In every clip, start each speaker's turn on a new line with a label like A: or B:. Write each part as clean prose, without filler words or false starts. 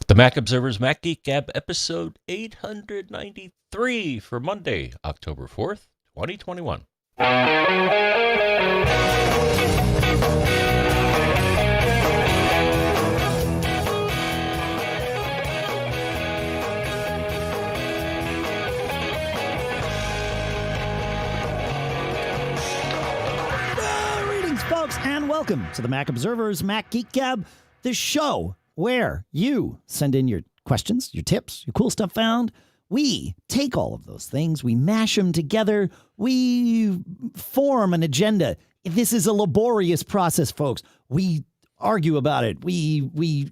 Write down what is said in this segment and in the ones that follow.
A: The Mac Observer's Mac Geek Gab episode 893 for Monday, October 4th, 2021.
B: Greetings, folks, and welcome to the Mac Observer's Mac Geek Gab, the show where you send in your questions, your tips, your cool stuff found. We take all of those things, we mash them together, we form an agenda. This is a laborious process, folks. We argue about it, we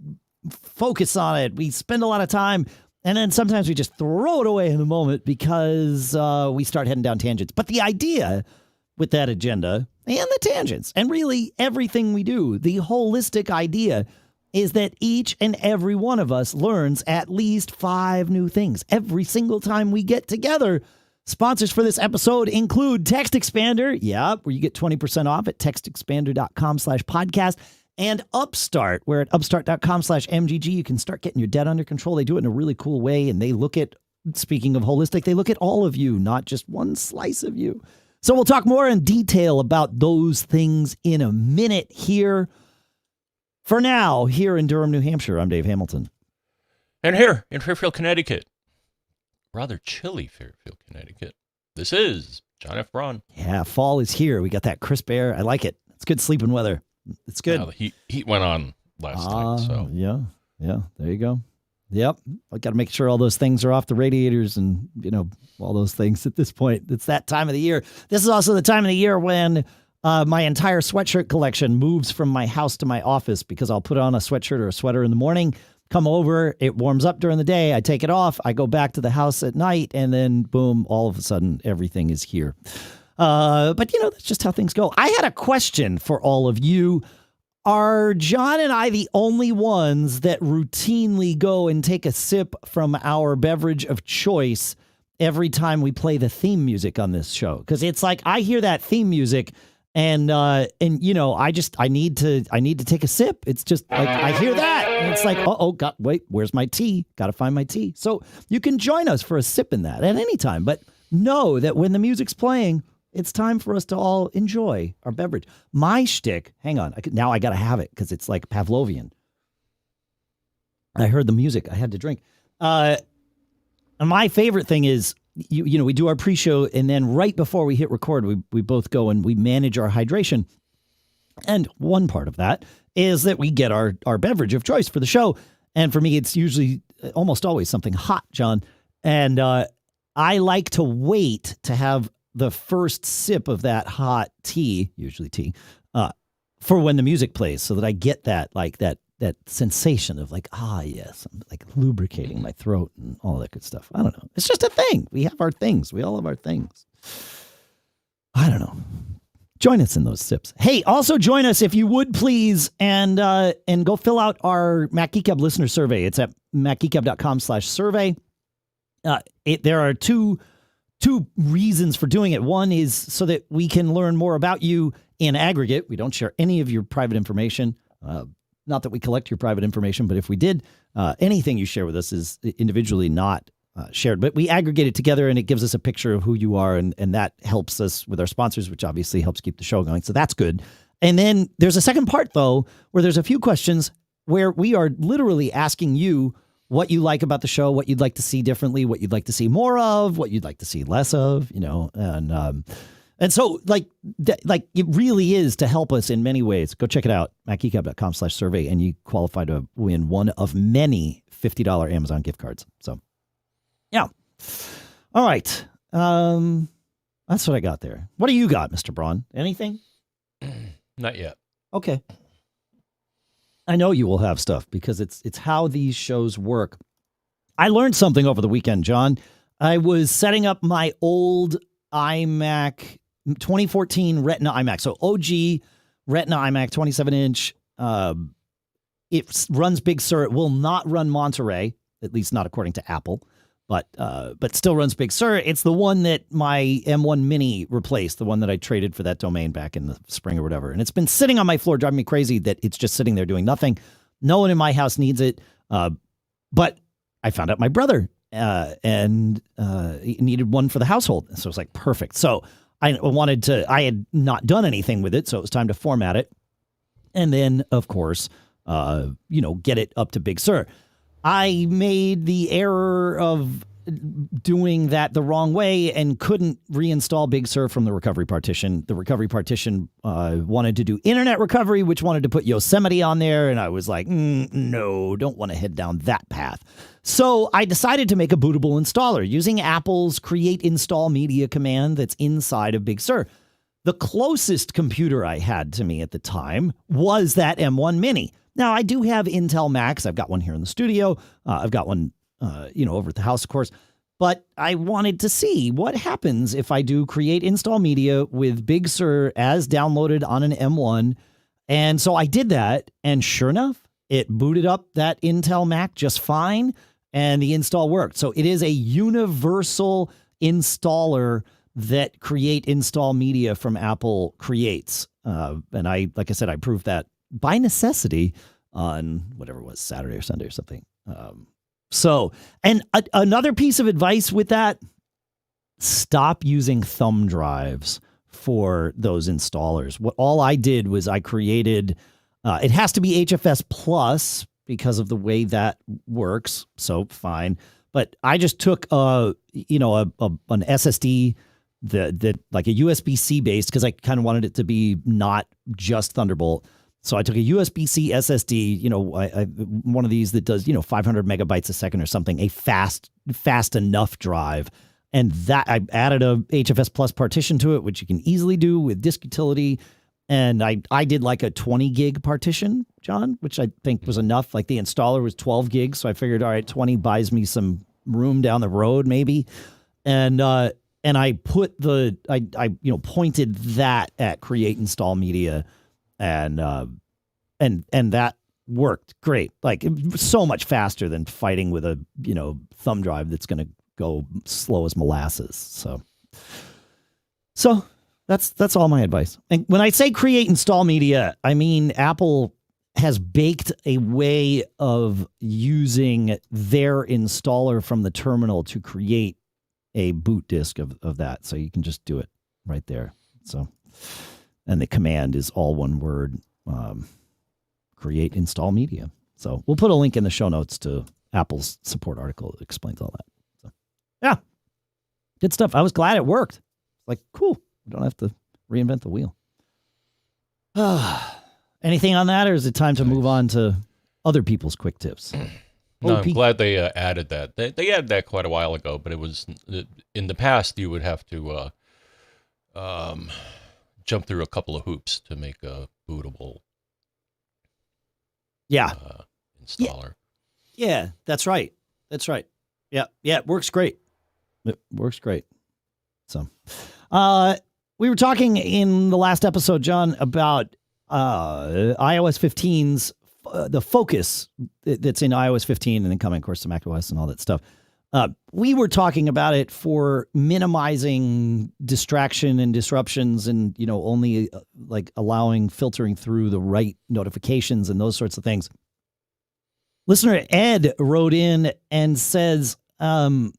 B: focus on it, we spend a lot of time, and then sometimes we just throw it away in the moment because we start heading down tangents. But the idea with that agenda and the tangents, and really everything we do, the holistic idea is that each and every one of us learns at least 5 new things every single time we get together. Sponsors for this episode include TextExpander, where you get 20% off at textexpander.com/podcast, and Upstart, where at upstart.com/MGG you can start getting your debt under control. They do it in a really cool way, and they look at, speaking of holistic, they look at all of you, not just one slice of you. So we'll talk more in detail about those things in a minute here. For now, here in Durham, New Hampshire, I'm Dave Hamilton.
A: And here in Fairfield, Connecticut, rather chilly Fairfield, Connecticut, this is John F. Braun.
B: Yeah, fall is here. We got that crisp air. I like it. It's good sleeping weather. It's good.
A: Now the heat went on last night. So
B: Yeah, there you go. Yep. I got to make sure all those things are off the radiators and, all those things at this point. It's that time of the year. This is also the time of the year when my entire sweatshirt collection moves from my house to my office, because I'll put on a sweatshirt or a sweater in the morning, come over, it warms up during the day, I take it off, I go back to the house at night, and then boom, all of a sudden everything is here. But that's just how things go. I had a question for all of you. Are John and I the only ones that routinely go and take a sip from our beverage of choice every time we play the theme music on this show? Because it's like I hear that theme music and I need to take a sip. It's just like I hear that and it's like, God, wait, where's my tea? Got to find my tea. So you can join us for a sip in that at any time, but know that when the music's playing, it's time for us to all enjoy our beverage. My shtick, hang on, now I got to have it because it's like Pavlovian. I heard the music, I had to drink. And my favorite thing is, we do our pre-show, and then right before we hit record, we both go and we manage our hydration. And one part of that is that we get our beverage of choice for the show. And for me, it's usually almost always something hot, John. And I like to wait to have the first sip of that hot tea, usually tea, for when the music plays, so that I get that sensation of like, yes, I'm like lubricating my throat and all that good stuff. I don't know. It's just a thing. We have our things. We all have our things. I don't know. Join us in those sips. Hey, also join us if you would please, and go fill out our Mac Geek Gab listener survey. It's at macgeekgab.com/survey. There are two reasons for doing it. One is so that we can learn more about you in aggregate. We don't share any of your private information. Not that we collect your private information, but if we did, anything you share with us is individually not shared. But we aggregate it together, and it gives us a picture of who you are, and that helps us with our sponsors, which obviously helps keep the show going. So that's good. And then there's a second part, though, where there's a few questions where we are literally asking you what you like about the show, what you'd like to see differently, what you'd like to see more of, what you'd like to see less of, and so like it really is to help us in many ways. Go check it out, macgeekgab.com/survey, and you qualify to win one of many $50 Amazon gift cards. So, yeah. All right. That's what I got there. What do you got, Mr. Braun? Anything?
A: not yet.
B: Okay. I know you will have stuff because it's how these shows work. I learned something over the weekend, John. I was setting up my old iMac 2014 Retina iMac. So OG Retina iMac, 27-inch. It runs Big Sur. It will not run Monterey, at least not according to Apple, but still runs Big Sur. It's the one that my M1 Mini replaced, the one that I traded for that domain back in the spring or whatever. And it's been sitting on my floor, driving me crazy that it's just sitting there doing nothing. No one in my house needs it. But I found out my brother and he needed one for the household. So it was like, perfect. So I had not done anything with it. So it was time to format it. And then, of course, get it up to Big Sur. I made the error of doing that the wrong way and couldn't reinstall Big Sur from the recovery partition. The recovery partition wanted to do internet recovery, which wanted to put Yosemite on there. And I was like, no, don't want to head down that path. So I decided to make a bootable installer using Apple's createinstallmedia command that's inside of Big Sur. The closest computer I had to me at the time was that M1 Mini. Now, I do have Intel Macs. I've got one here in the studio. I've got one over at the house, of course. But I wanted to see what happens if I do create install media with Big Sur as downloaded on an M1. And so I did that. And sure enough, it booted up that Intel Mac just fine. And the install worked. So it is a universal installer that create install media from Apple creates. And like I said, I proved that by necessity on whatever it was, Saturday or Sunday or something. Another piece of advice with that, stop using thumb drives for those installers. All I did was I created, it has to be HFS Plus because of the way that works. So fine. But I just took, an SSD that like a USB-C based, because I kind of wanted it to be not just Thunderbolt. So I took a USB-C SSD, one of these that does, 500 megabytes a second or something, a fast enough drive. And that I added a HFS Plus partition to it, which you can easily do with disk utility. And I did like a 20 gig partition, John, which I think was enough. Like the installer was 12 gigs. So I figured, all right, 20 buys me some room down the road, maybe. And I put I pointed that at create install media, and that worked great. Like so much faster than fighting with a thumb drive that's going to go slow as molasses. So that's all my advice. And when I say create install media, I mean Apple has baked a way of using their installer from the terminal to create a boot disk of that. So you can just do it right there. So, and the command is all one word, create install media. So we'll put a link in the show notes to Apple's support article that explains all that. So yeah, good stuff. I was glad it worked. Like, cool. We don't have to reinvent the wheel. Anything on that, or is it time to move on to other people's quick tips?
A: No, I'm glad they added that. They added that quite a while ago, but it was in the past you would have to jump through a couple of hoops to make a bootable installer.
B: Yeah, that's right. Yeah, it works great. So we were talking in the last episode, John, about iOS 15's the focus that's in iOS 15 and then coming, of course, to macOS and all that stuff. We were talking about it for minimizing distraction and disruptions and, only like allowing filtering through the right notifications and those sorts of things. Listener Ed wrote in and says, one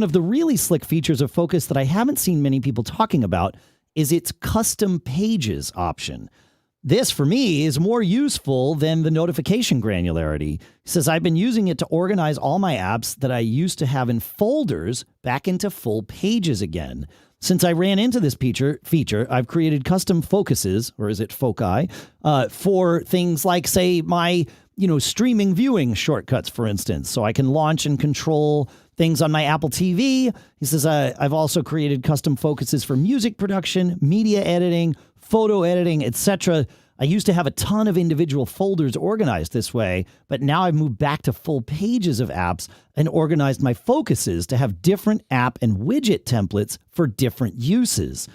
B: of the really slick features of Focus that I haven't seen many people talking about is its custom pages option. This, for me, is more useful than the notification granularity. He says, I've been using it to organize all my apps that I used to have in folders back into full pages again. Since I ran into this feature, I've created custom focuses, or is it foci, for things like, say, my streaming viewing shortcuts, for instance, so I can launch and control things on my Apple TV. He says, I've also created custom focuses for music production, media editing, photo editing, etc. I used to have a ton of individual folders organized this way, but now I've moved back to full pages of apps and organized my focuses to have different app and widget templates for different uses.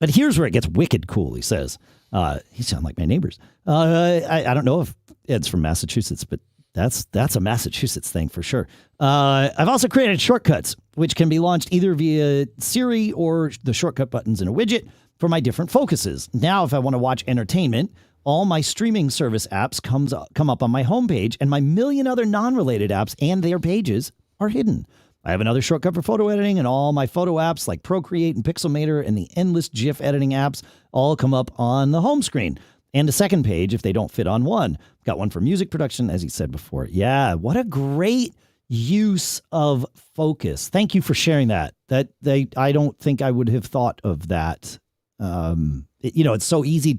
B: But here's where it gets wicked cool, he says. He sounds like my neighbors. I don't know if Ed's from Massachusetts, but that's a Massachusetts thing for sure. I've also created shortcuts, which can be launched either via Siri or the shortcut buttons in a widget for my different focuses. Now, if I want to watch entertainment all my streaming service apps come up on my homepage, and my million other non-related apps and their pages are hidden. I have another shortcut for photo editing, and all my photo apps like Procreate and Pixelmator and the endless GIF editing apps all come up on the home screen. And a second page if they don't fit on one. Got one for music production, as he said before. Yeah, what a great use of focus. Thank you for sharing that. I don't think I would have thought of that. It's so easy.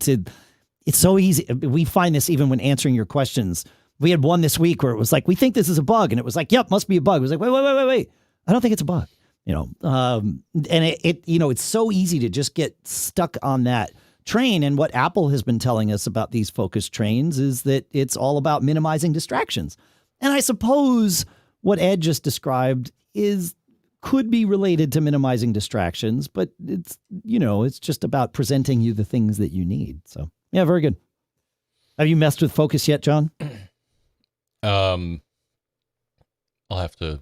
B: We find this even when answering your questions. We had one this week where it was like, we think this is a bug. And it was like, yep, must be a bug. It was like, wait. I don't think it's a bug. And it's so easy to just get stuck on that train. And what Apple has been telling us about these focus trains is that it's all about minimizing distractions. And I suppose what Ed just described could be related to minimizing distractions, but it's just about presenting you the things that you need. So yeah, very good. Have you messed with focus yet, John?
A: I'll have to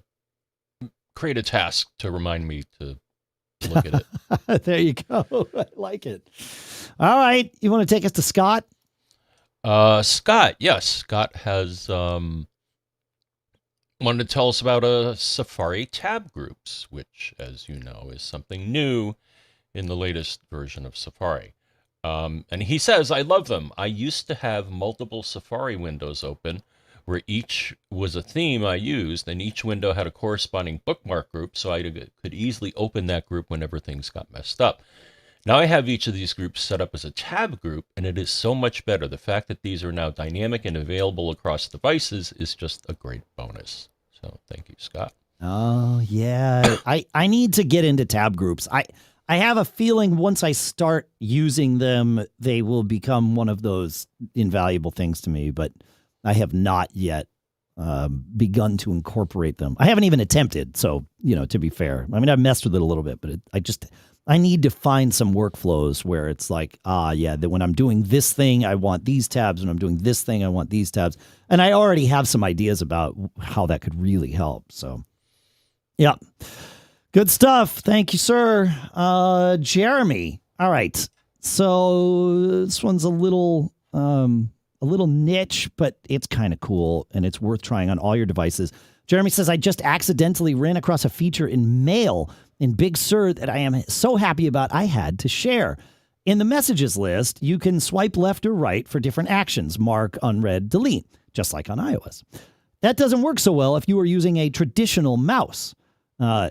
A: create a task to remind me to look at
B: it. There you go. I like it. All right. You want to take us to Scott?
A: Scott, yes. Scott has wanted to tell us about Safari tab groups, which, as you know, is something new in the latest version of Safari. And he says, I love them. I used to have multiple Safari windows open where each was a theme I used, and each window had a corresponding bookmark group, so I could easily open that group whenever things got messed up. Now I have each of these groups set up as a tab group, and it is so much better. The fact that these are now dynamic and available across devices is just a great bonus. So thank you, Scott.
B: Oh, yeah. I need to get into tab groups. I have a feeling once I start using them, they will become one of those invaluable things to me, but I have not yet begun to incorporate them. I haven't even attempted. So, to be fair, I mean, I've messed with it a little bit, but I need to find some workflows where it's like, that when I'm doing this thing, I want these tabs. When I'm doing this thing, I want these tabs. And I already have some ideas about how that could really help. So, yeah. Good stuff. Thank you, sir. Jeremy. All right. So this one's a little niche, but it's kind of cool and it's worth trying on all your devices. Jeremy says, I just accidentally ran across a feature in Mail in Big Sur that I am so happy about I had to share. In the messages list, you can swipe left or right for different actions, mark, unread, delete, just like on iOS. That doesn't work so well if you are using a traditional mouse.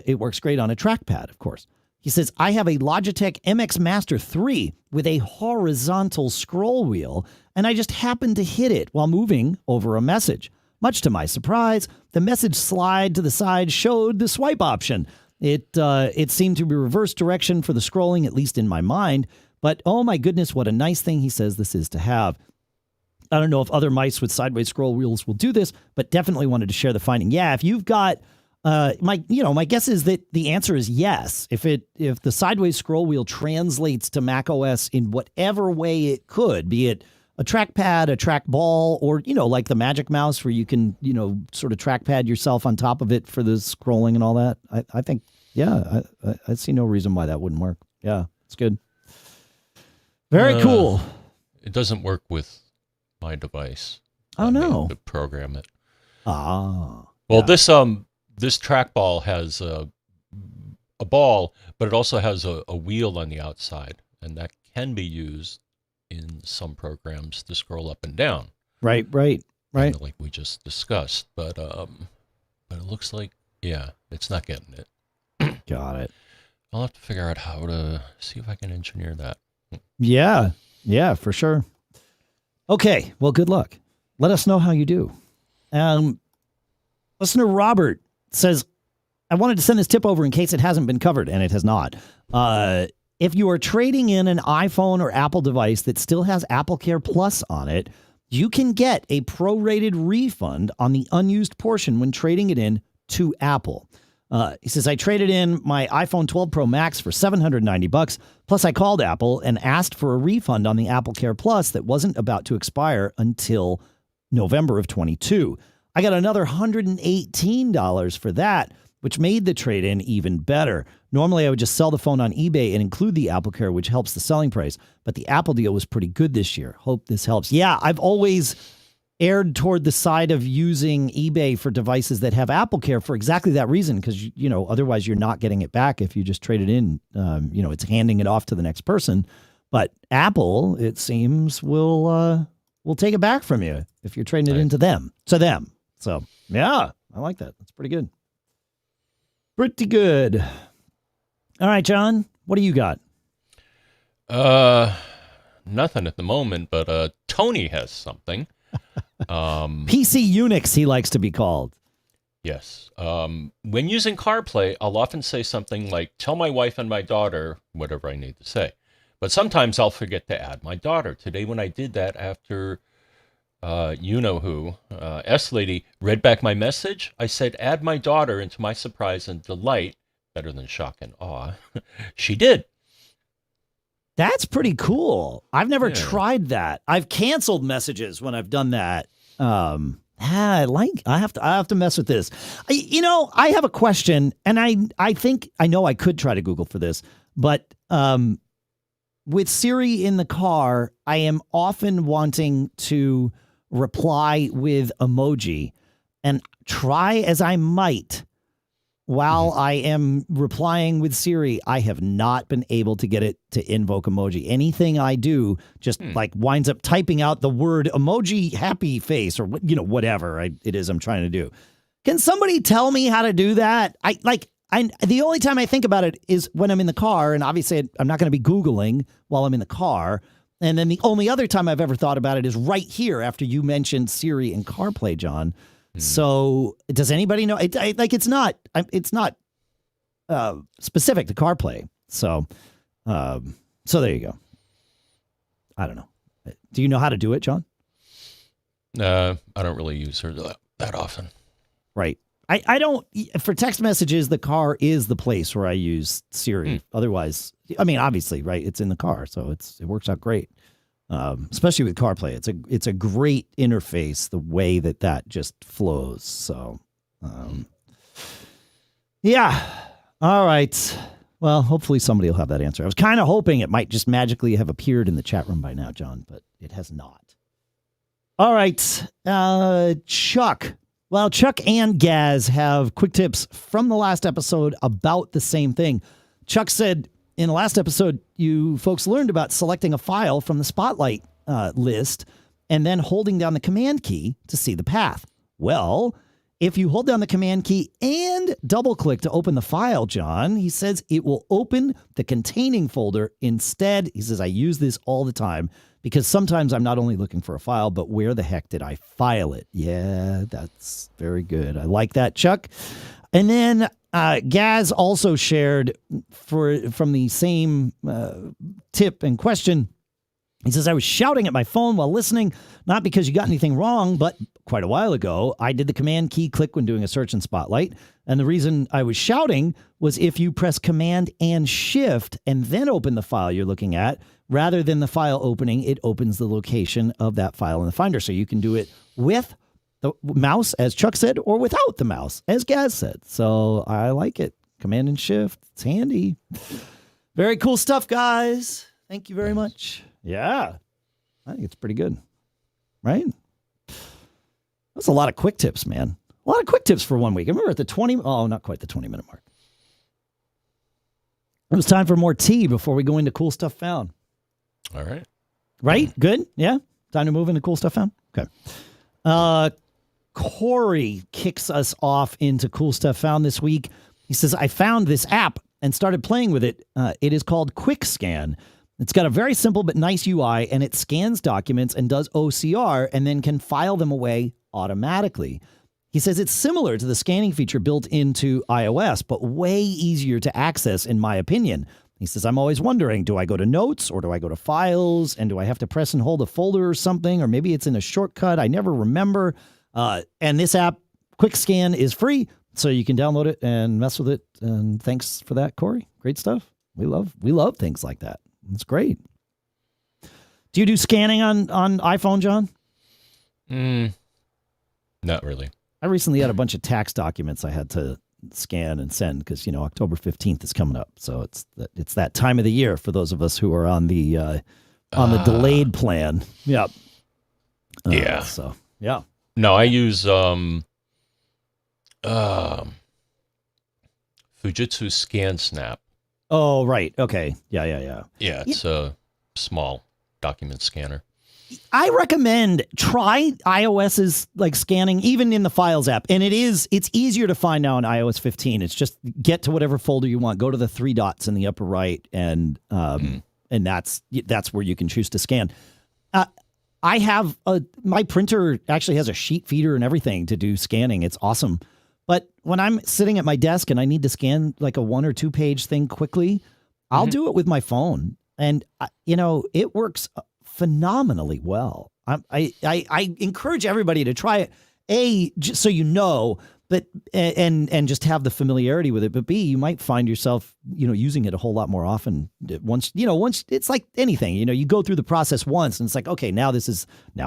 B: It works great on a trackpad, of course. He says, I have a Logitech MX Master 3 with a horizontal scroll wheel, and I just happened to hit it while moving over a message. Much to my surprise, the message slide to the side showed the swipe option. It seemed to be reverse direction for the scrolling, at least in my mind. But oh my goodness, what a nice thing he says this is to have. I don't know if other mice with sideways scroll wheels will do this, but definitely wanted to share the finding. Yeah, if you've got my guess is that the answer is yes. If the sideways scroll wheel translates to macOS in whatever way it could, be it a trackpad, a trackball, or like the Magic Mouse where you can sort of trackpad yourself on top of it for the scrolling and all that. I think I see no reason why that wouldn't work. Yeah, it's good. Very cool.
A: It doesn't work with my device.
B: Oh no!
A: To program it.
B: Well,
A: yeah. This trackball has a ball, but it also has a wheel on the outside, and that can be used in some programs to scroll up and down.
B: Right.
A: Like we just discussed, but it looks like it's not getting it.
B: Got it.
A: I'll have to figure out how to see if I can engineer that.
B: Yeah, for sure. Okay, well, good luck. Let us know how you do. Listener Robert says, I wanted to send this tip over in case it hasn't been covered, and it has not. If you are trading in an iPhone or Apple device that still has AppleCare Plus on it, you can get a prorated refund on the unused portion when trading it in to Apple. He says, I traded in my iPhone 12 Pro Max for $790, plus I called Apple and asked for a refund on the AppleCare Plus that wasn't about to expire until November of 22. I got another $118 for that, which made the trade-in even better. Normally, I would just sell the phone on eBay and include the AppleCare, which helps the selling price. But the Apple deal was pretty good this year. Hope this helps. Yeah, I've always erred toward the side of using eBay for devices that have AppleCare for exactly that reason, because, otherwise you're not getting it back if you just trade it in. It's handing it off to the next person. But Apple, it seems, will take it back from you if you're trading it into them. So, yeah, I like that. That's pretty good. Pretty good. All right, John, what do you got?
A: Nothing at the moment, but Tony has something.
B: PCUnix, he likes to be called.
A: Yes. When using CarPlay, I'll often say something like, tell my wife and my daughter whatever I need to say. But sometimes I'll forget to add my daughter. Today when I did that after S-Lady read back my message, I said, add my daughter, and to my surprise and delight, better than shock and awe, she did.
B: That's pretty cool. I've never tried that. I've canceled messages when I've done that. I have to mess with this. I have a question, and I think I know I could try to Google for this, but with Siri in the car, I am often wanting to reply with emoji, and try as I might while I am replying with Siri, I have not been able to get it to invoke emoji. Anything I do just like winds up typing out the word emoji happy face or whatever it is I'm trying to do. Can somebody tell me how to do that? The only time I think about it is when I'm in the car, and obviously I'm not going to be Googling while I'm in the car. And then the only other time I've ever thought about it is right here after you mentioned Siri and CarPlay, John. So does anybody know? It's not specific to CarPlay. So there you go. I don't know. Do you know how to do it, John?
A: I don't really use her that often.
B: Right. I don't, for text messages, the car is the place where I use Siri. Otherwise, obviously, right, it's in the car, so it works out great. Especially with CarPlay. It's a great interface, the way that just flows. So, yeah. All right. Well, hopefully somebody will have that answer. I was kind of hoping it might just magically have appeared in the chat room by now, John, but it has not. All right. Chuck. Well, Chuck and Gaz have quick tips from the last episode about the same thing. Chuck said, in the last episode, you folks learned about selecting a file from the Spotlight list and then holding down the Command key to see the path. Well, if you hold down the Command key and double-click to open the file, John, he says it will open the containing folder instead. He says, I use this all the time because sometimes I'm not only looking for a file, but where the heck did I file it? Yeah, that's very good. I like that, Chuck. And then Gaz also shared from the same tip and question. He says, I was shouting at my phone while listening, not because you got anything wrong, but quite a while ago, I did the Command key click when doing a search in Spotlight. And the reason I was shouting was if you press Command and Shift and then open the file you're looking at, rather than the file opening, it opens the location of that file in the Finder. So you can do it with the mouse, as Chuck said, or without the mouse, as Gaz said. So I like it. Command and Shift. It's handy. Very cool stuff, guys. Thank you very much. Yeah. I think it's pretty good. Right? That's a lot of quick tips, man. A lot of quick tips for 1 week. I remember at the not quite the 20-minute mark. It was time for more tea before we go into cool stuff found.
A: All right.
B: Right? Good? Yeah? Time to move into cool stuff found? Okay. Corey kicks us off into cool stuff found this week. He says, I found this app and started playing with it. It is called QuickScan. It's got a very simple but nice UI, and it scans documents and does OCR and then can file them away automatically. He says it's similar to the scanning feature built into iOS, but way easier to access, in my opinion. He says, I'm always wondering, do I go to Notes or do I go to Files? And do I have to press and hold a folder or something? Or maybe it's in a shortcut. I never remember. And this app, QuickScan, is free, so you can download it and mess with it. And thanks for that, Corey. Great stuff. We love things like that. It's great. Do you do scanning on iPhone, John?
A: Not really.
B: I recently had a bunch of tax documents I had to scan and send, because October 15th is coming up, so it's that time of the year for those of us who are on the delayed plan. Yep.
A: Yeah.
B: So yeah.
A: No, I use Fujitsu ScanSnap.
B: Oh, right. Okay. Yeah.
A: Yeah, it's a small document scanner.
B: I recommend try iOS's like scanning, even in the Files app. And it's easier to find now in iOS 15. It's just get to whatever folder you want, go to the 3 dots in the upper right, and that's where you can choose to scan. I have my printer actually has a sheet feeder and everything to do scanning. It's awesome. But when I'm sitting at my desk and I need to scan like a 1 or 2 page thing quickly, I'll do it with my phone. And, it works phenomenally well. I encourage everybody to try it, just so but and just have the familiarity with it. But B, you might find yourself, using it a whole lot more often. Once it's like anything, you go through the process once and it's like, okay, now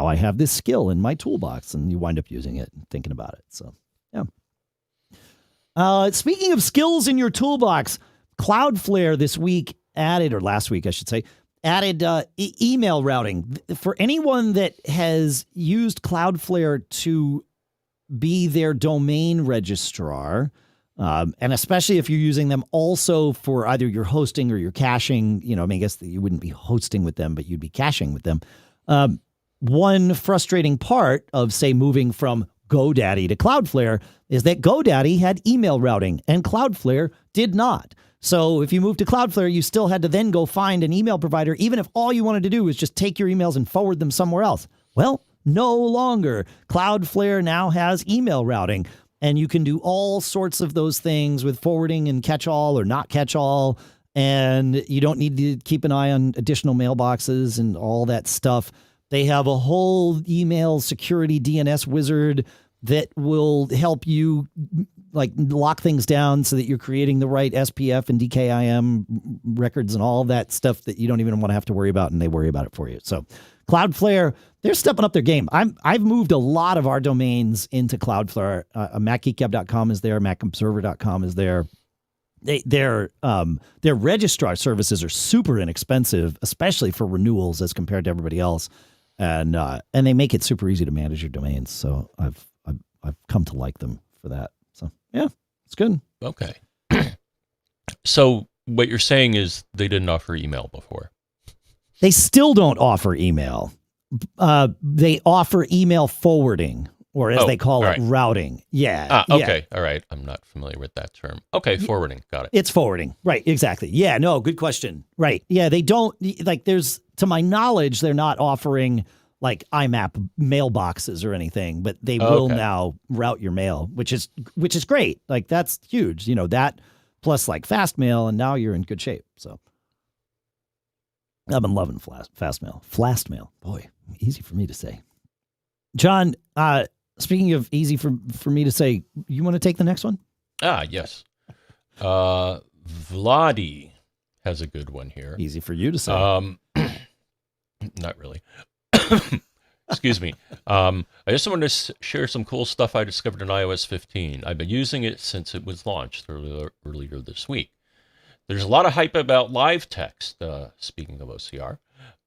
B: I have this skill in my toolbox, and you wind up using it and thinking about it. So, yeah. Speaking of skills in your toolbox, Cloudflare this week last week, I should say, added email routing. For anyone that has used Cloudflare to be their domain registrar, and especially if you're using them also for either your hosting or your caching, I guess that you wouldn't be hosting with them, but you'd be caching with them. One frustrating part of, say, moving from GoDaddy to Cloudflare is that GoDaddy had email routing and Cloudflare did not. So if you moved to Cloudflare, you still had to then go find an email provider, even if all you wanted to do was just take your emails and forward them somewhere else. Well, no longer. Cloudflare now has email routing, and you can do all sorts of those things with forwarding and catch-all or not catch-all, and you don't need to keep an eye on additional mailboxes and all that stuff. They have a whole email security DNS wizard that will help you like lock things down so that you're creating the right SPF and DKIM records and all of that stuff that you don't even want to have to worry about, and they worry about it for you. So Cloudflare, they're stepping up their game. I've moved a lot of our domains into Cloudflare. MacGeekGab.com is there. MacObserver.com is there. Their registrar services are super inexpensive, especially for renewals as compared to everybody else, and they make it super easy to manage your domains. So I've come to like them for that. So yeah, it's good.
A: Okay. So what you're saying is they didn't offer email before.
B: They still don't offer email. They offer email forwarding, or as they call it, routing. Yeah.
A: Okay. Yeah. All right. I'm not familiar with that term. Okay. Forwarding. Got it.
B: It's forwarding. Right. Exactly. Yeah. No, good question. Right. Yeah. They don't to my knowledge, they're not offering like IMAP mailboxes or anything, but they will now route your mail, which is great. Like that's huge. That plus like fast mail, and now you're in good shape. So I've been loving fast mail. Fast mail. Boy, easy for me to say. John, speaking of easy for me to say, you want to take the next one?
A: Yes. Vladi has a good one here.
B: Easy for you to say.
A: Not really. Excuse me. I just wanted to share some cool stuff I discovered in iOS 15. I've been using it since it was launched earlier this week. There's a lot of hype about LiveText, speaking of OCR.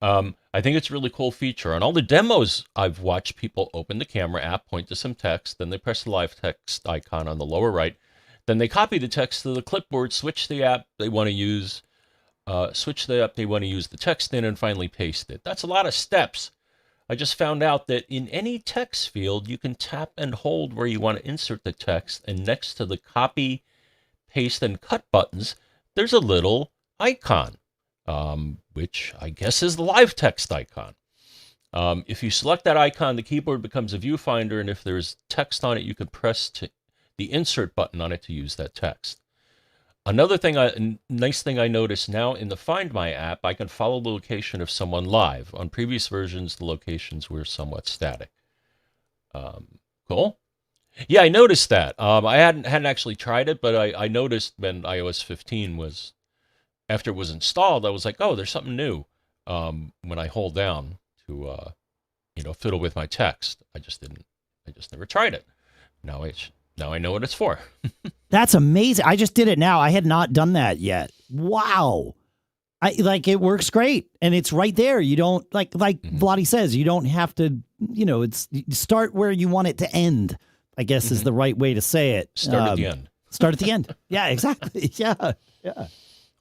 A: I think it's a really cool feature. On all the demos I've watched, people open the camera app, point to some text, then they press the LiveText icon on the lower right, then they copy the text to the clipboard, switch the app they want to use, the text in, and finally paste it. That's a lot of steps. I just found out that in any text field, you can tap and hold where you want to insert the text, and next to the copy, paste, and cut buttons, there's a little icon, which I guess is the LiveText icon. If you select that icon, the keyboard becomes a viewfinder, and if there's text on it, you can press the insert button on it to use that text. Another nice thing I noticed now in the Find My app, I can follow the location of someone live. On previous versions, the locations were somewhat static. Cool. Yeah, I noticed that. I hadn't actually tried it, but I noticed when iOS 15 after it was installed, I was like, oh, there's something new. When I hold down to, fiddle with my text, I just never tried it. Now Now I know what it's for.
B: That's amazing. I just did it now. I had not done that yet. Wow. It works great, and it's right there. You don't like Vladi says, you don't have to, it's you start where you want it to end, I guess is the right way to say it.
A: Start at the end.
B: Start at the end. Yeah, exactly. Yeah.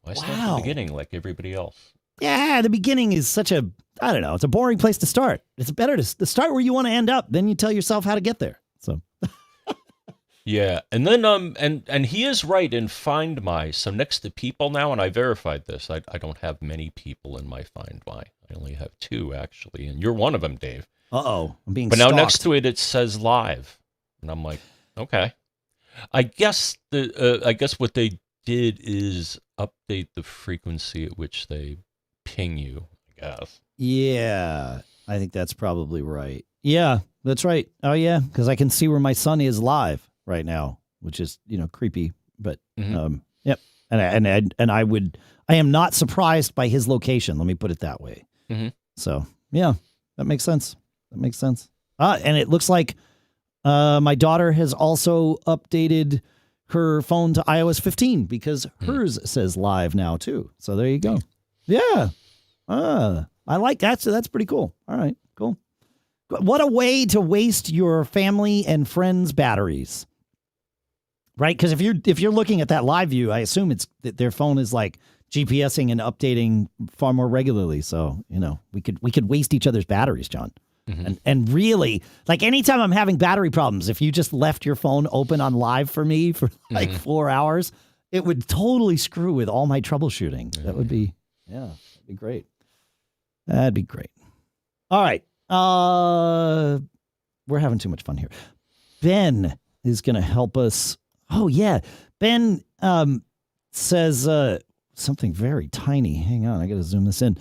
A: Why start at the beginning like everybody else?
B: Yeah, the beginning is such a, I don't know, it's a boring place to start. It's better to start where you want to end up. Then you tell yourself how to get there. So.
A: Yeah, and then and he is right in Find My. So next to people now, and I verified this, I don't have many people in my Find My. I only have 2 actually, and you're one of them, Dave.
B: I'm being
A: But
B: stalked.
A: now next to it says live, and I'm like, okay. I guess what they did is update the frequency at which they ping you, I guess.
B: Yeah, I think that's probably right. Yeah, that's right. Oh yeah, because I can see where my son is live right now, which is creepy, but yep. And I am not surprised by his location. Let me put it that way. So yeah, that makes sense. And it looks like my daughter has also updated her phone to iOS 15 because hers says live now too. So there you go. Yeah. I like that. So that's pretty cool. All right, cool. What a way to waste your family and friends' batteries. Right? Because if you're looking at that live view, I assume it's that their phone is like GPSing and updating far more regularly. So, we could waste each other's batteries, John. And really, like anytime I'm having battery problems, if you just left your phone open on live for me for like 4 hours, it would totally screw with all my troubleshooting. That would be, that'd be great. That'd be great. All right. We're having too much fun here. Ben is going to help us. Oh, yeah. Ben says something very tiny. Hang on. I got to zoom this in.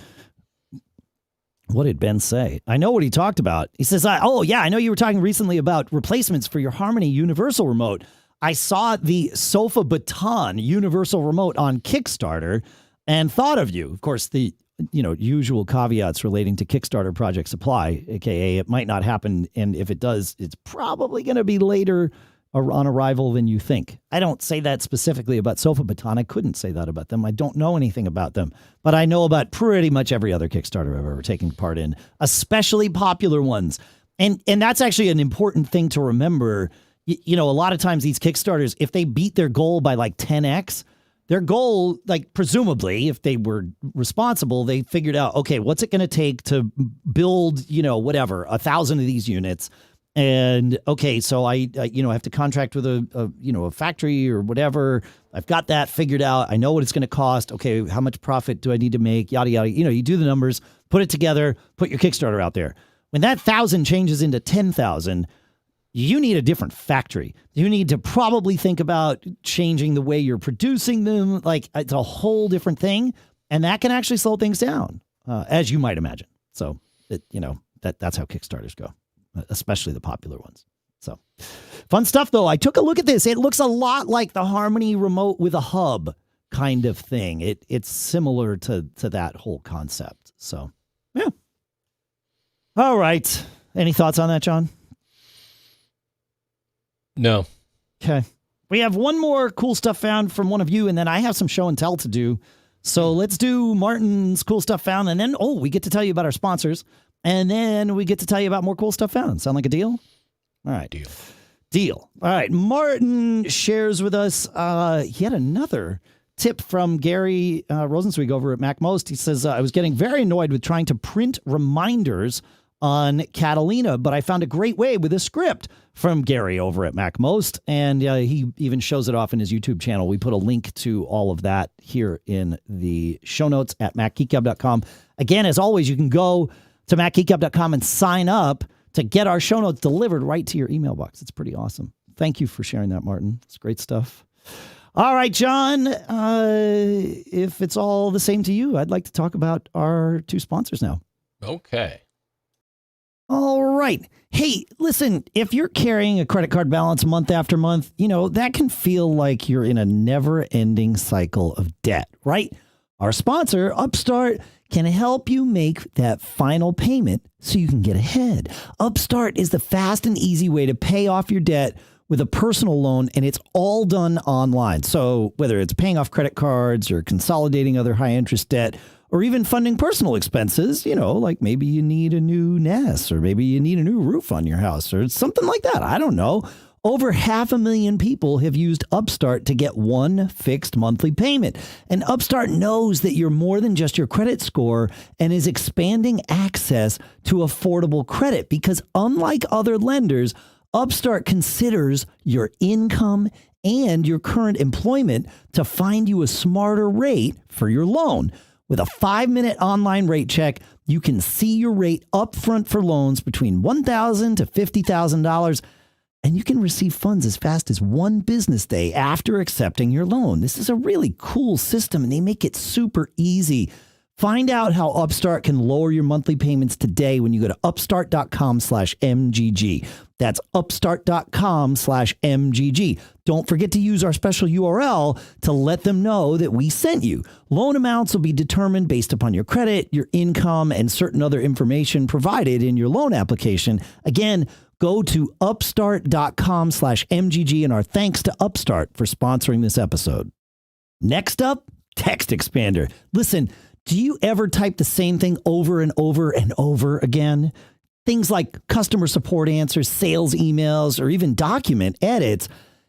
B: What did Ben say? I know what he talked about. He says, I know you were talking recently about replacements for your Harmony Universal Remote. I saw the SofaBaton Universal Remote on Kickstarter and thought of you. Of course, the usual caveats relating to Kickstarter projects apply, aka it might not happen. And if it does, it's probably going to be later on arrival than you think. I don't say that specifically about SofaBaton. I couldn't say that about them. I don't know anything about them, but I know about pretty much every other Kickstarter I've ever taken part in, especially popular ones. And that's actually an important thing to remember. A lot of times these Kickstarters, if they beat their goal by like 10x, their goal, like presumably, if they were responsible, they figured out, okay, what's it going to take to build, 1,000 of these units? And okay, so I have to contract with a factory or whatever. I've got that figured out. I know what it's going to cost. Okay, how much profit do I need to make? Yada yada. You do the numbers, put it together, put your Kickstarter out there. When that 1,000 changes into 10,000, you need a different factory. You need to probably think about changing the way you're producing them. Like it's a whole different thing, and that can actually slow things down, as you might imagine. So that's how Kickstarters go. Especially the popular ones. So fun stuff, though. I took a look at this. It looks a lot like the Harmony remote with a hub kind of thing. It's similar to that whole concept. So, yeah. All right. Any thoughts on that, John?
A: No.
B: Okay. We have one more cool stuff found from one of you, and then I have some show and tell to do. So let's do Martin's cool stuff found, and then, we get to tell you about our sponsors. And then we get to tell you about more cool stuff found. Sound like a deal? All right. Deal. All right. Martin shares with us yet another tip from Gary Rosenzweig over at MacMost. He says, I was getting very annoyed with trying to print reminders on Catalina, but I found a great way with a script from Gary over at MacMost. And he even shows it off in his YouTube channel. We put a link to all of that here in the show notes at MacGeekGab.com. Again, as always, you can go to MacGeekGab.com and sign up to get our show notes delivered right to your email box. It's pretty awesome. Thank you for sharing that, Martin. It's great stuff. All right, John, if it's all the same to you, I'd like to talk about our 2 sponsors now.
A: Okay.
B: All right. Hey, listen, if you're carrying a credit card balance month after month, that can feel like you're in a never-ending cycle of debt, right? Our sponsor, Upstart, can help you make that final payment so you can get ahead. Upstart is the fast and easy way to pay off your debt with a personal loan, and it's all done online. So whether it's paying off credit cards or consolidating other high interest debt, or even funding personal expenses, like maybe you need a new NAS, or maybe you need a new roof on your house, or something like that. I don't know. Over 500,000 people have used Upstart to get one fixed monthly payment. And Upstart knows that you're more than just your credit score and is expanding access to affordable credit because unlike other lenders, Upstart considers your income and your current employment to find you a smarter rate for your loan. With a 5-minute online rate check, you can see your rate upfront for loans between $1,000 to $50,000, and you can receive funds as fast as one business day after accepting your loan. This is a really cool system, and they make it super easy. Find out how Upstart can lower your monthly payments today when you go to upstart.com/MGG. That's upstart.com/MGG. Don't forget to use our special URL to let them know that we sent you. Loan amounts will be determined based upon your credit, your income, and certain other information provided in your loan application. Again, go to upstart.com/MGG, and our thanks to Upstart for sponsoring this episode. Next up, TextExpander. Listen, do you ever type the same thing over and over and over again? Things like customer support answers, sales emails, or even document edits.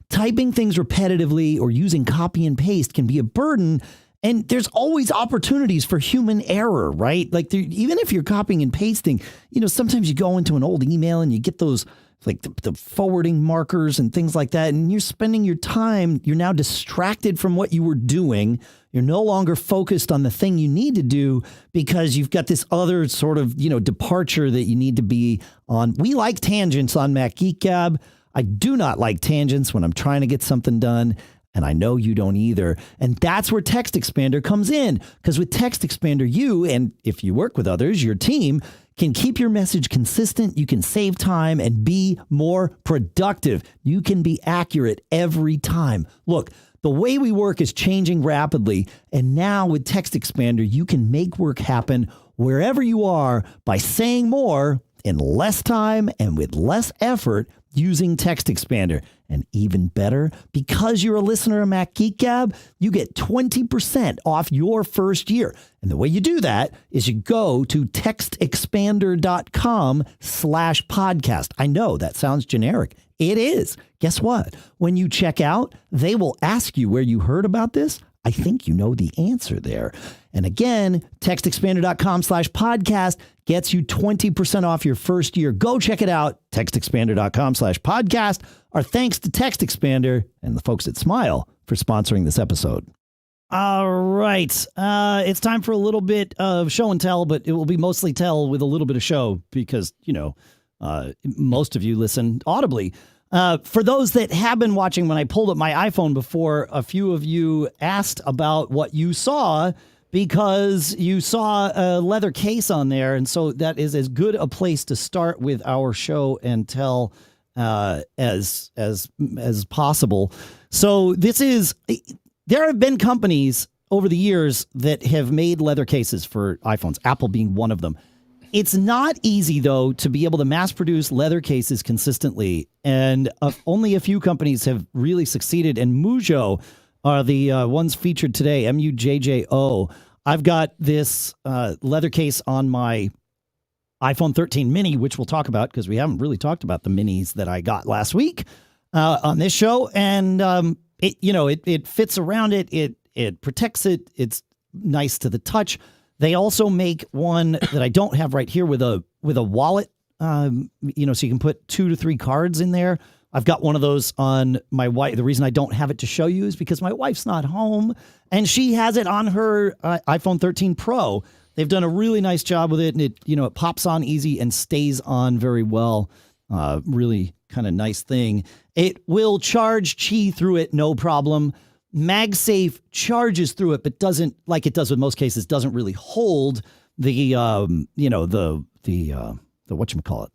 B: Typing things repetitively or using copy and paste can be a burden, and there's always opportunities for human error, right? Like even if you're copying and pasting, sometimes you go into an old email and you get those like the forwarding markers and things like that, and you're spending your time, you're now distracted from what you were doing. You're no longer focused on the thing you need to do because you've got this other sort of, departure that you need to be on. We like tangents on Mac Geek Gab. I do not like tangents when I'm trying to get something done, and I know you don't either. And that's where TextExpander comes in, because with TextExpander, you, and if you work with others, your team, can keep your message consistent. You can save time and be more productive. You can be accurate every time. Look, the way we work is changing rapidly, and now with TextExpander, you can make work happen wherever you are by saying more in less time and with less effort using TextExpander. And even better, because you're a listener of Mac Geek Gab, you get 20% off your first year. And the way you do that is you go to textexpander.com/podcast. I know that sounds generic. It is. Guess what? When you check out, they will ask you where you heard about this. I think you know the answer there. And again, textexpander.com/podcast gets you 20% off your first year. Go check it out. textexpander.com/podcast. Our thanks to TextExpander and the folks at Smile for sponsoring this episode. All right. It's time for a little bit of show and tell, but it will be mostly tell with a little bit of show because, most of you listen audibly. For those that have been watching, when I pulled up my iPhone before, a few of you asked about what you saw because you saw a leather case on there. And so that is as good a place to start with our show and tell as possible. So there have been companies over the years that have made leather cases for iPhones, Apple being one of them. It's not easy, though, to be able to mass produce leather cases consistently. And only a few companies have really succeeded. And Mujo are the ones featured today, MUJJO. I've got this leather case on my iPhone 13 mini, which we'll talk about because we haven't really talked about the minis that I got last week on this show. And it fits around it. It protects it. It's nice to the touch. They also make one that I don't have right here with a wallet, so you can put 2 to 3 cards in there. I've got one of those on my wife. The reason I don't have it to show you is because my wife's not home, and she has it on her iPhone 13 Pro. They've done a really nice job with it, and it pops on easy and stays on very well. Really kind of nice thing. It will charge Qi through it, no problem. MagSafe charges through it, but doesn't, like it does with most cases, doesn't really hold the whatchamacallit,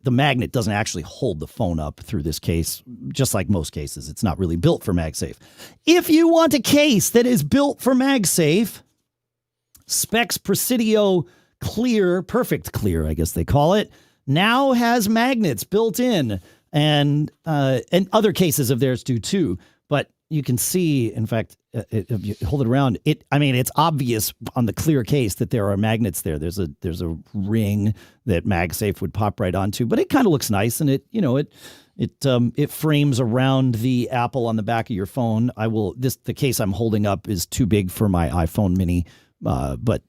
B: the magnet doesn't actually hold the phone up through this case, just like most cases. It's not really built for MagSafe. If you want a case that is built for MagSafe, Specs Presidio Clear, Perfect Clear, I guess they call it, now has magnets built in. and other cases of theirs do too. But you can see, in fact, if you hold it around, it's obvious on the clear case that there are magnets there. There's a ring that MagSafe would pop right onto, but it kind of looks nice, and it frames around the Apple on the back of your phone. The case I'm holding up is too big for my iPhone mini, but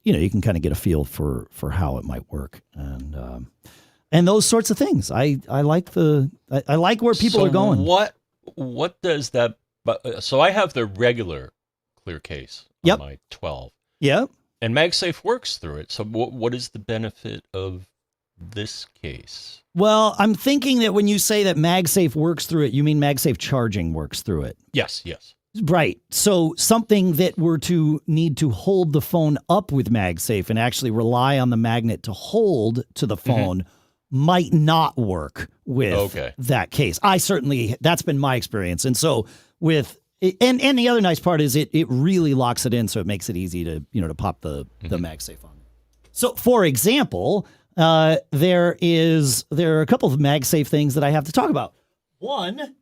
B: you can kind of get a feel for how it might work, and those sorts of things. I like where people are going.
A: What does that? So I have the regular clear case on my 12.
B: Yep.
A: And MagSafe works through it. So what is the benefit of this case?
B: Well, I'm thinking that when you say that MagSafe works through it, you mean MagSafe charging works through it.
A: Yes.
B: Right. So something that were to need to hold the phone up with MagSafe and actually rely on the magnet to hold to the phone might not work with that case. That's been my experience. And so and the other nice part is it really locks it in, so it makes it easy to pop the MagSafe on. So for example, there are a couple of MagSafe things that I have to talk about. One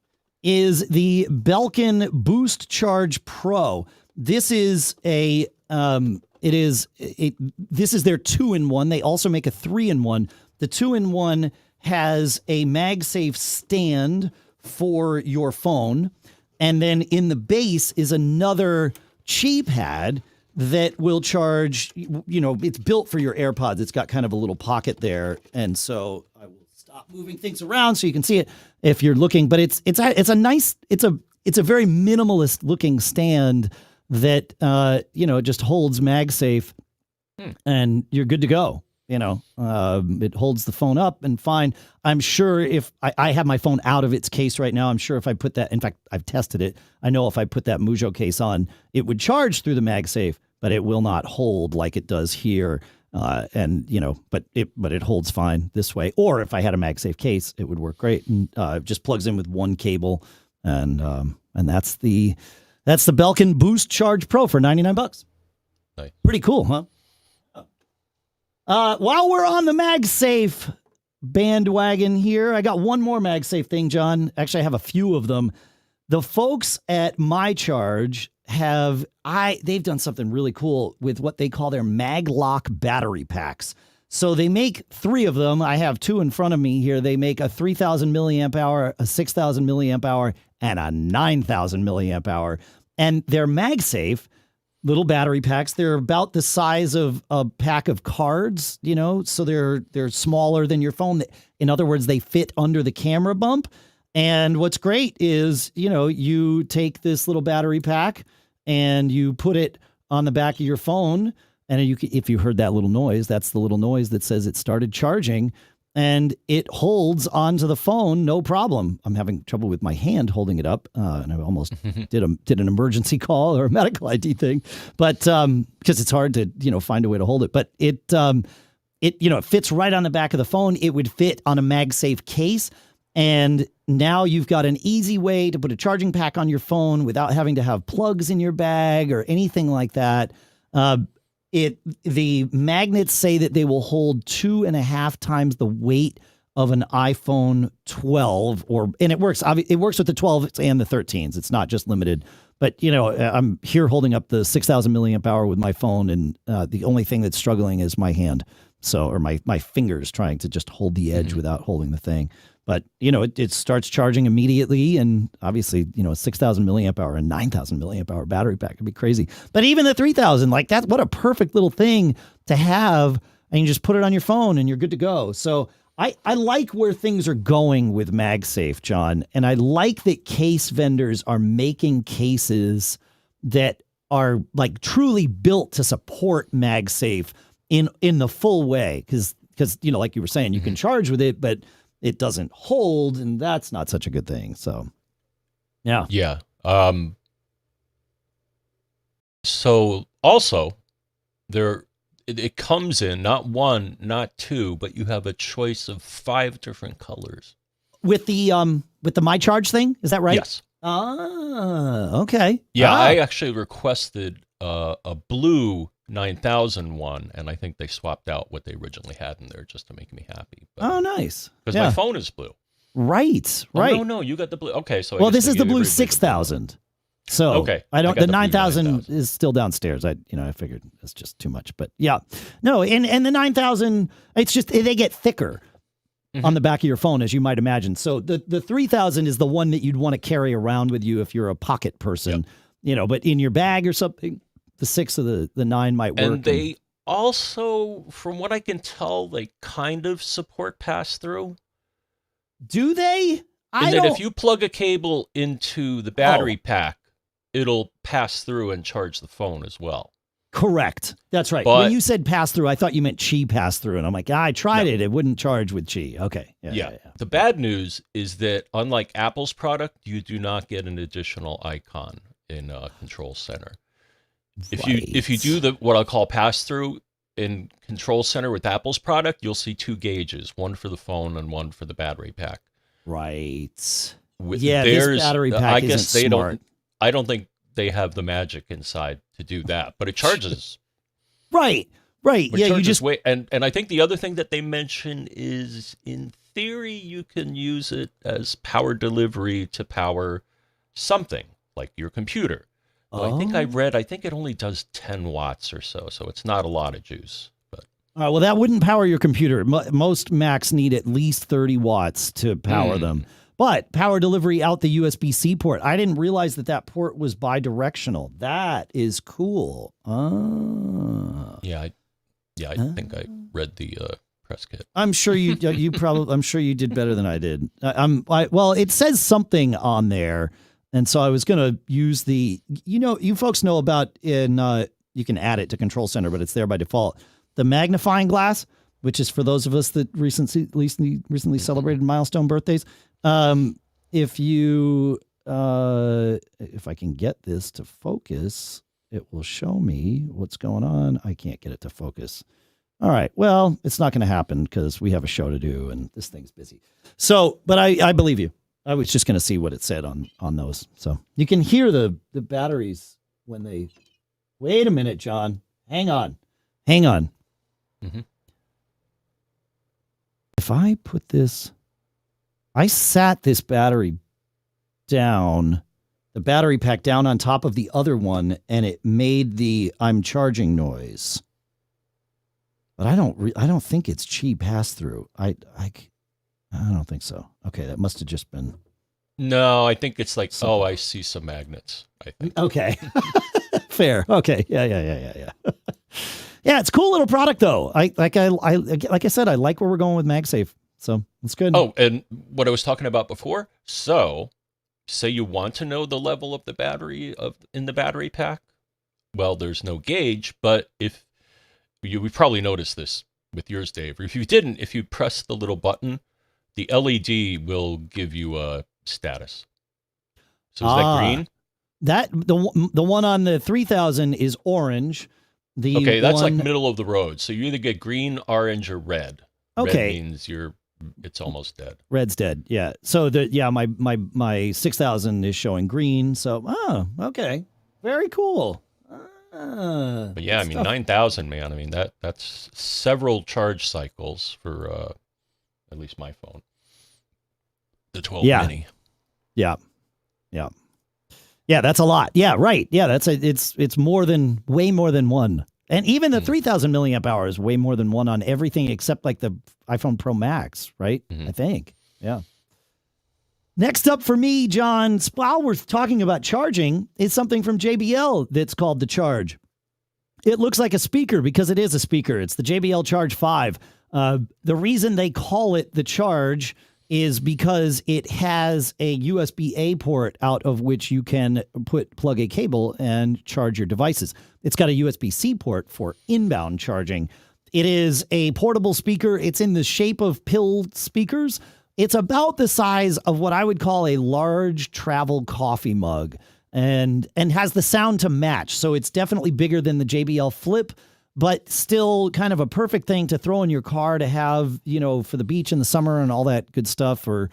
B: is the Belkin Boost Charge Pro. This is this is their 2-in-1. They also make a 3-in-1. The 2-in-1 has a MagSafe stand for your phone, and then in the base is another Qi pad that will charge. It's built for your AirPods. It's got kind of a little pocket there, and so I will stop moving things around so you can see it if you're looking. But it's a very minimalist looking stand that it just holds MagSafe, and you're good to go. It holds the phone up and fine. I'm sure if I have my phone out of its case right now, I'm sure if I put that, in fact, I've tested it. I know if I put that Mujo case on, it would charge through the MagSafe, but it will not hold like it does here. But it holds fine this way. Or if I had a MagSafe case, it would work great. And it just plugs in with one cable, and that's the Belkin Boost Charge Pro for $99.
A: Nice.
B: Pretty cool, huh? While we're on the MagSafe bandwagon here, I got one more MagSafe thing, John. Actually, I have a few of them. The folks at MyCharge they've done something really cool with what they call their MagLock battery packs. So they make 3 of them. I have 2 in front of me here. They make a 3,000 milliamp hour, a 6,000 milliamp hour, and a 9,000 milliamp hour. And they're MagSafe. Little battery packs. They're about the size of a pack of cards, so they're smaller than your phone. In other words, they fit under the camera bump. And what's great is, you take this little battery pack and you put it on the back of your phone. And if you heard that little noise, that's the little noise that says it started charging. And it holds onto the phone, no problem. I'm having trouble with my hand holding it up, and I almost did an emergency call or a medical ID thing, but because it's hard to find a way to hold it. But it fits right on the back of the phone. It would fit on a MagSafe case, and now you've got an easy way to put a charging pack on your phone without having to have plugs in your bag or anything like that. The magnets say that they will hold 2.5 times the weight of an iPhone 12, and it works. It works with the 12s and the 13s. It's not just limited. But I'm here holding up the 6,000 milliamp hour with my phone, and the only thing that's struggling is my hand. Or my fingers trying to just hold the edge without holding the thing. But, it starts charging immediately. And obviously, a 6,000 milliamp hour and 9,000 milliamp hour battery pack would be crazy. But even the 3,000, that's what a perfect little thing to have. And you just put it on your phone and you're good to go. So I like where things are going with MagSafe, John. And I like that case vendors are making cases that are truly built to support MagSafe in the full way. Because like you were saying, you can charge with it, but it doesn't hold, and that's not such a good thing. So, yeah.
A: Yeah. So also, it comes in not 1, not 2, but you have a choice of 5 different colors.
B: With the MyCharge thing, is that right?
A: Yes.
B: Okay.
A: Yeah, I actually requested a blue 9001, and I think they swapped out what they originally had in there just to make me happy.
B: Oh, nice.
A: Because my phone is blue.
B: Right.
A: Oh,
B: Right.
A: no, you got the blue. Okay, so I
B: Well,
A: guess
B: this
A: they
B: is the
A: gave
B: blue
A: everybody the blue one.
B: 6000. So
A: Okay,
B: I don't.
A: got
B: The
A: blue
B: 9000 is still downstairs. I figured that's just too much. But yeah, no. And the 9000, it's just they get thicker on the back of your phone, as you might imagine. So the 3000 is the one that you'd want to carry around with you if you're a pocket person, But in your bag or something, the 6 or the 9 might work.
A: And they also, from what I can tell, they kind of support pass-through.
B: Do they?
A: And that if you plug a cable into the battery pack, it'll pass through and charge the phone as well.
B: Correct. That's right.
A: But,
B: when you said pass through, I thought you meant Qi pass through. And I'm like, I tried it. It wouldn't charge with Qi. Okay. Yeah.
A: The bad news is that unlike Apple's product, you do not get an additional icon in Control Center. If you do what I'll call pass through in Control Center with Apple's product, you'll see 2 gauges, one for the phone and one for the battery pack.
B: Right.
A: This
B: battery pack isn't smart.
A: I don't think they have the magic inside to do that, but it charges.
B: Right.
A: You just wait. And I think the other thing that they mention is, in theory, you can use it as power delivery to power something like your computer. I think I think it only does 10 watts or so it's not a lot of juice. But
B: well, that wouldn't power your computer. Most Macs need at least 30 watts to power them. But power delivery out the USB-C port. I didn't realize that port was bi-directional. That is cool.
A: I think I read the press kit.
B: I'm sure I'm sure you did better than I did. Well, it says something on there. And so I was going to use you folks know about you can add it to Control Center, but it's there by default. The magnifying glass, which is for those of us that recently celebrated milestone birthdays. If I can get this to focus, it will show me what's going on. I can't get it to focus. All right. Well, it's not going to happen because we have a show to do and this thing's busy. So, but I believe you. I was just going to see what it said on those. So you can hear the batteries when they, wait a minute, John, hang on.
A: Mm-hmm.
B: If I put this, I sat this battery down, the battery pack down on top of the other one, and it made the I'm charging noise. But I don't think it's Qi pass through. I don't think so. Okay, that must have just been.
A: No, I think it's like, I see some magnets, I think.
B: Okay. Fair. Okay. Yeah. Yeah, it's a cool little product though. Like I said, I like where we're going with MagSafe. So it's good.
A: Oh, and what I was talking about before. So, say you want to know the level of the battery in the battery pack. Well, there's no gauge, but if we probably noticed this with yours, Dave. Or if you didn't, if you press the little button, the LED will give you a status. So is that green?
B: The one on the 3000 is orange.
A: That's like middle of the road. So you either get green, orange, or red.
B: Okay.
A: Red means it's almost dead.
B: Red's dead. Yeah. So my 6000 is showing green. So okay, very cool.
A: But yeah, 9,000, man. I mean that's several charge cycles for at least my phone. The 12 mini.
B: Yeah. Yeah, that's a lot. Yeah, right. Yeah, it's way more than one. And even the 3000 milliamp hour is way more than one on everything except like the iPhone Pro Max, right?
A: Mm-hmm.
B: I think. Yeah. Next up for me, John, while we're talking about charging, is something from JBL that's called the Charge. It looks like a speaker because it is a speaker. It's the JBL Charge 5. The reason they call it the Charge is because it has a USB-A port out of which you can plug a cable and charge your devices. It's got a USB-C port for inbound charging. It is a portable speaker. It's in the shape of pill speakers. It's about the size of what I would call a large travel coffee mug and has the sound to match. So it's definitely bigger than the JBL Flip, but still kind of a perfect thing to throw in your car to have, for the beach in the summer and all that good stuff. Or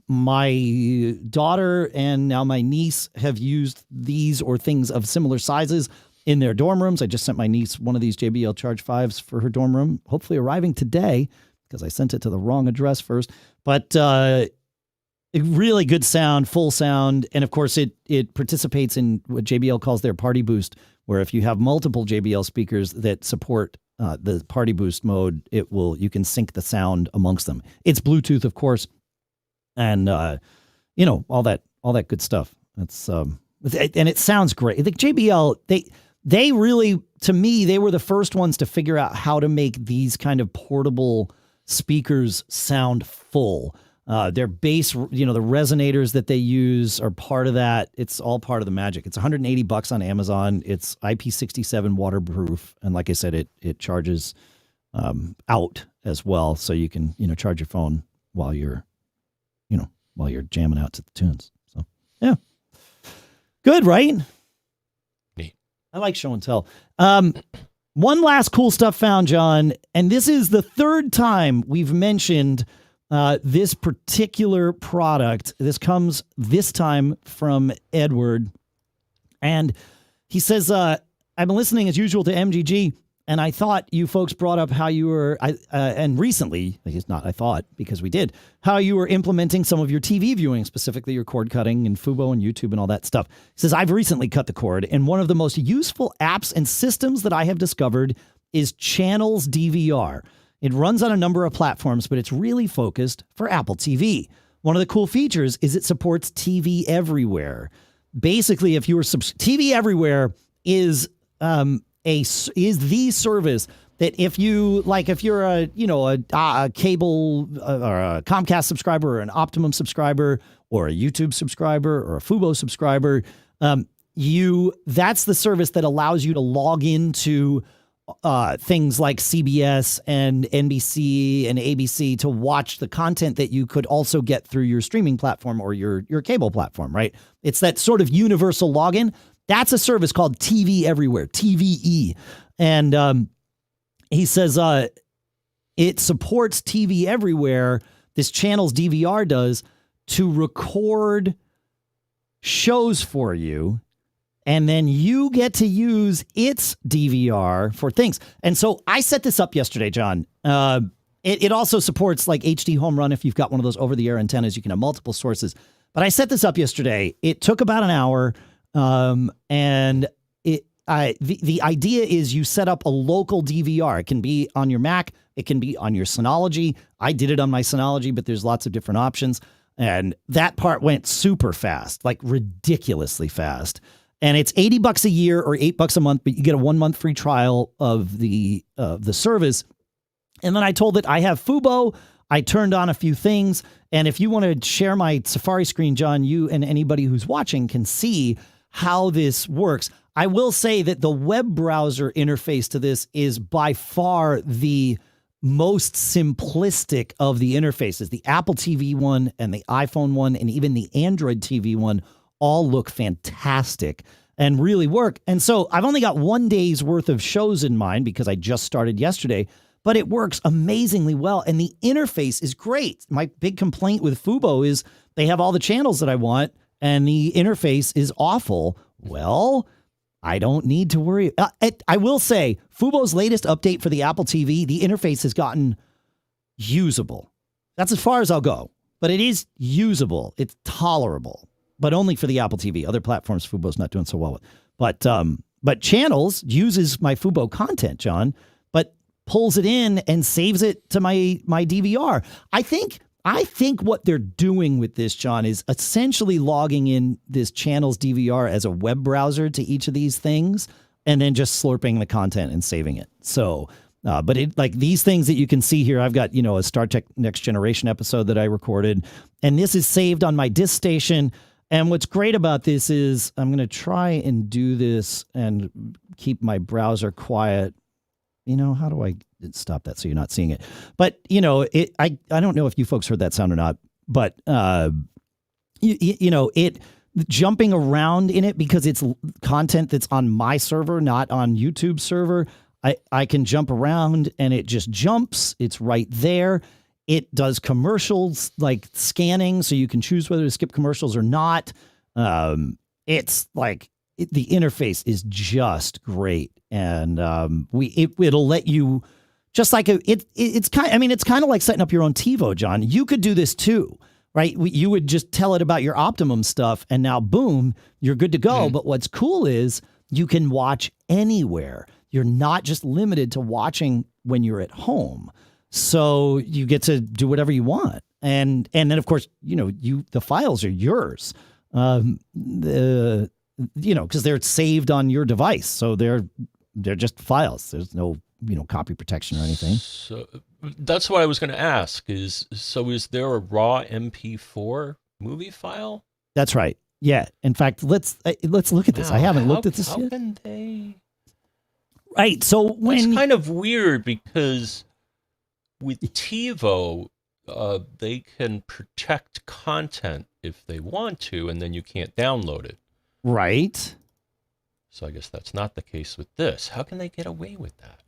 B: my daughter and now my niece have used these or things of similar sizes in their dorm rooms. I just sent my niece one of these JBL Charge 5s for her dorm room, hopefully arriving today because I sent it to the wrong address first. But really good sound, full sound. And of course, it participates in what JBL calls their party boost, where if you have multiple JBL speakers that support the party boost mode, you can sync the sound amongst them. It's Bluetooth, of course. And, all that good stuff. That's, and it sounds great. The JBL, they really, to me, they were the first ones to figure out how to make these kind of portable speakers sound full. Their bass, the resonators that they use are part of that. It's all part of the magic. It's $180 on Amazon. It's IP67 waterproof. And like I said, it charges out as well. So you can, charge your phone while you're jamming out to the tunes. So, yeah. Good, right?
A: Neat.
B: I like show and tell. One last cool stuff found, John, and this is the third time we've mentioned this particular product. This comes this time from Edward. And he says, I've been listening as usual to MGG, and I thought you folks brought up how you were, and recently, it's not I thought, because we did, how you were implementing some of your TV viewing, specifically your cord cutting and Fubo and YouTube and all that stuff. He says, I've recently cut the cord, and one of the most useful apps and systems that I have discovered is Channels DVR. It runs on a number of platforms, but it's really focused for Apple TV. One of the cool features is it supports TV Everywhere. Basically, if you were TV Everywhere is the service that if you're a cable or a Comcast subscriber or an Optimum subscriber or a YouTube subscriber or a Fubo subscriber, that's the service that allows you to log into things like CBS and NBC and ABC to watch the content that you could also get through your streaming platform or your cable platform, right? It's that sort of universal login. That's a service called TV Everywhere, TVE. And he says it supports TV Everywhere, this Channels DVR does, to record shows for you. And then you get to use its DVR for things. And so I set this up yesterday, John. It also supports like HD home run. If you've got one of those over-the-air antennas, you can have multiple sources. But I set this up yesterday. It took about an hour. And the idea is you set up a local DVR. It can be on your Mac. It can be on your Synology. I did it on my Synology, but there's lots of different options. And that part went super fast, like ridiculously fast. And it's $80 a year or $8 a month, but you get a 1 month free trial of the service. And then I told it I have Fubo. I turned on a few things. And if you want to share my Safari screen, John, you and anybody who's watching can see how this works. I will say that the web browser interface to this is by far the most simplistic of the interfaces. The Apple TV one and the iPhone one and even the Android TV one all look fantastic and really work. And so I've only got 1 day's worth of shows in mind because I just started yesterday, but it works amazingly well. And the interface is great. My big complaint with Fubo is they have all the channels that I want and the interface is awful. Well, I don't need to worry. I will say Fubo's latest update for the Apple TV, the interface has gotten usable. That's as far as I'll go, but it is usable. It's tolerable. But only for the Apple TV. Other platforms, Fubo's not doing so well with. But Channels uses my Fubo content, John, but pulls it in and saves it to my DVR. I think what they're doing with this, John, is essentially logging in this Channels DVR as a web browser to each of these things, and then just slurping the content and saving it. So, but it like these things that you can see here, I've got a Star Trek Next Generation episode that I recorded, and this is saved on my disk station. And what's great about this is I'm going to try and do this and keep my browser quiet. How do I stop that so you're not seeing it? But, I don't know if you folks heard that sound or not, but, it jumping around in it because it's content that's on my server, not on YouTube server. I can jump around and it just jumps. It's right there. It does commercials like scanning, so you can choose whether to skip commercials or not. It's like the interface is just great, and it'll let you just like it's kind of like setting up your own TiVo, John. You could do this too, right? You would just tell it about your Optimum stuff, and now boom, you're good to go. But what's cool is you can watch anywhere. You're not just limited to watching when you're at home. So you get to do whatever you want. And then of course, the files are yours. Because they're saved on your device. So they're just files. There's no copy protection or anything.
A: So that's what I was going to ask is there a raw MP4 movie file?
B: That's right. Yeah. In fact, let's look at this. I haven't looked at this yet.
A: How can they?
B: Right. So
A: it's kind of weird because with TiVo, they can protect content if they want to, and then you can't download it.
B: Right.
A: So I guess that's not the case with this. How can they get away with that?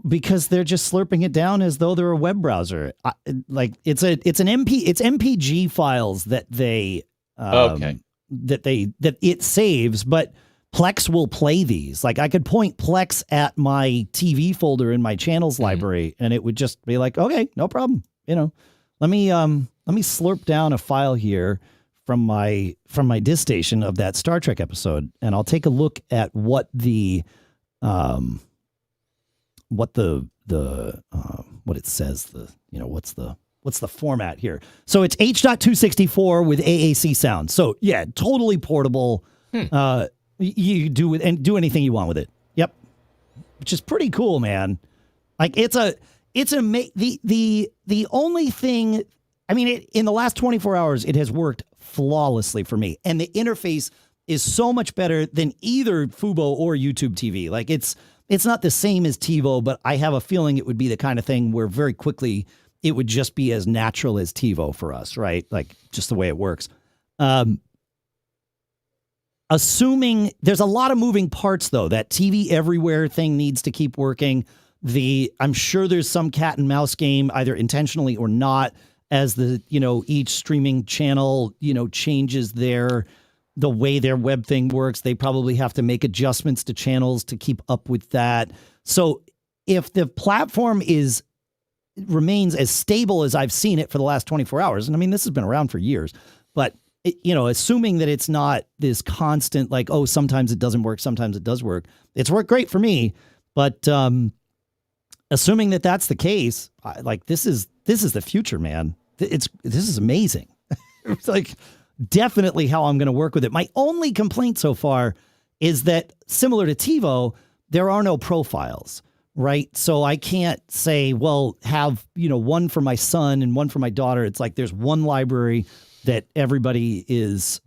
B: Because they're just slurping it down as though they're a web browser. It's MPG files that they that it saves, but Plex will play these. Like I could point Plex at my TV folder in my channels library, and it would just be like, okay, no problem. Let me slurp down a file here from my disk station of that Star Trek episode, and I'll take a look at what it says, what's the format here. So it's H.264 with AAC sound. So yeah, totally portable. You do anything you want with it. Yep. Which is pretty cool, man. Like the only thing, in the last 24 hours, it has worked flawlessly for me. And the interface is so much better than either Fubo or YouTube TV. Like it's not the same as TiVo, but I have a feeling it would be the kind of thing where very quickly it would just be as natural as TiVo for us, right? Like just the way it works. Assuming there's a lot of moving parts though, that TV everywhere thing needs to keep working. I'm sure there's some cat and mouse game, either intentionally or not, as each streaming channel, changes the way their web thing works. They probably have to make adjustments to channels to keep up with that. So if the platform remains as stable as I've seen it for the last 24 hours, and this has been around for years, but assuming that it's not this constant, like, oh, sometimes it doesn't work, sometimes it does work. It's worked great for me, but assuming that that's the case, this is the future, man. This is amazing. It's like definitely how I'm going to work with it. My only complaint so far is that, similar to TiVo, there are no profiles, right? So I can't say, well, have, one for my son and one for my daughter. It's like there's one library that everybody is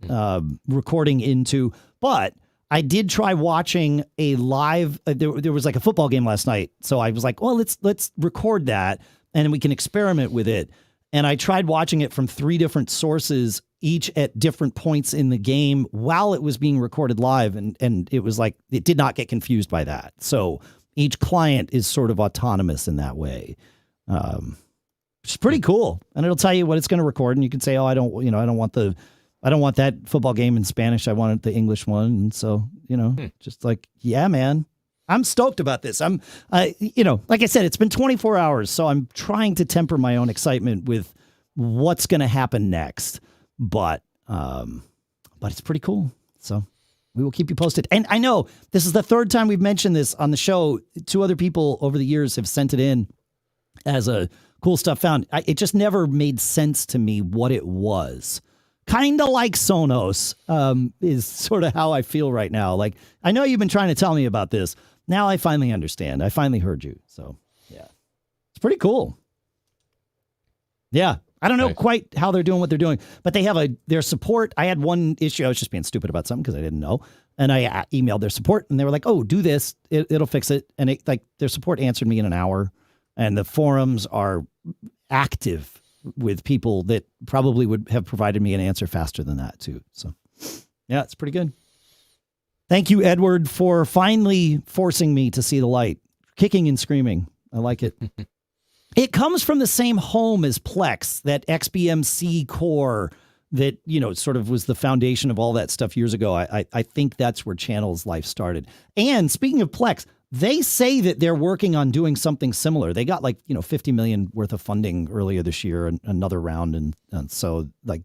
B: recording into. But I did try watching a live, there was like a football game last night. So I was like, well, let's record that and we can experiment with it. And I tried watching it from 3 different sources, each at different points in the game while it was being recorded live. And it was like, it did not get confused by that. So each client is sort of autonomous in that way. It's pretty cool. And it'll tell you what it's going to record. And you can say, oh, I don't want that football game in Spanish. I want the English one. And so, just like, yeah, man, I'm stoked about this. Like I said, it's been 24 hours. So I'm trying to temper my own excitement with what's going to happen next. But it's pretty cool. So we will keep you posted. And I know this is the 3rd time we've mentioned this on the show. 2 other people over the years have sent it in as a cool stuff found. It just never made sense to me what it was. Kind of like Sonos is sort of how I feel right now. Like, I know you've been trying to tell me about this. Now I finally understand. I finally heard you. So, yeah. It's pretty cool. Yeah. I don't know quite how they're doing what they're doing, but they have their support. I had one issue. I was just being stupid about something because I didn't know. And I emailed their support and they were like, oh, do this. It'll fix it. And their support answered me in an hour. And the forums are active with people that probably would have provided me an answer faster than that too. So yeah, it's pretty good. Thank you, Edward, for finally forcing me to see the light. Kicking and screaming. I like it. It comes from the same home as Plex, that XBMC core that, sort of was the foundation of all that stuff years ago. I think that's where Channel's life started. And speaking of Plex, they say that they're working on doing something similar. They got like, $50 million worth of funding earlier this year, and another round. And so like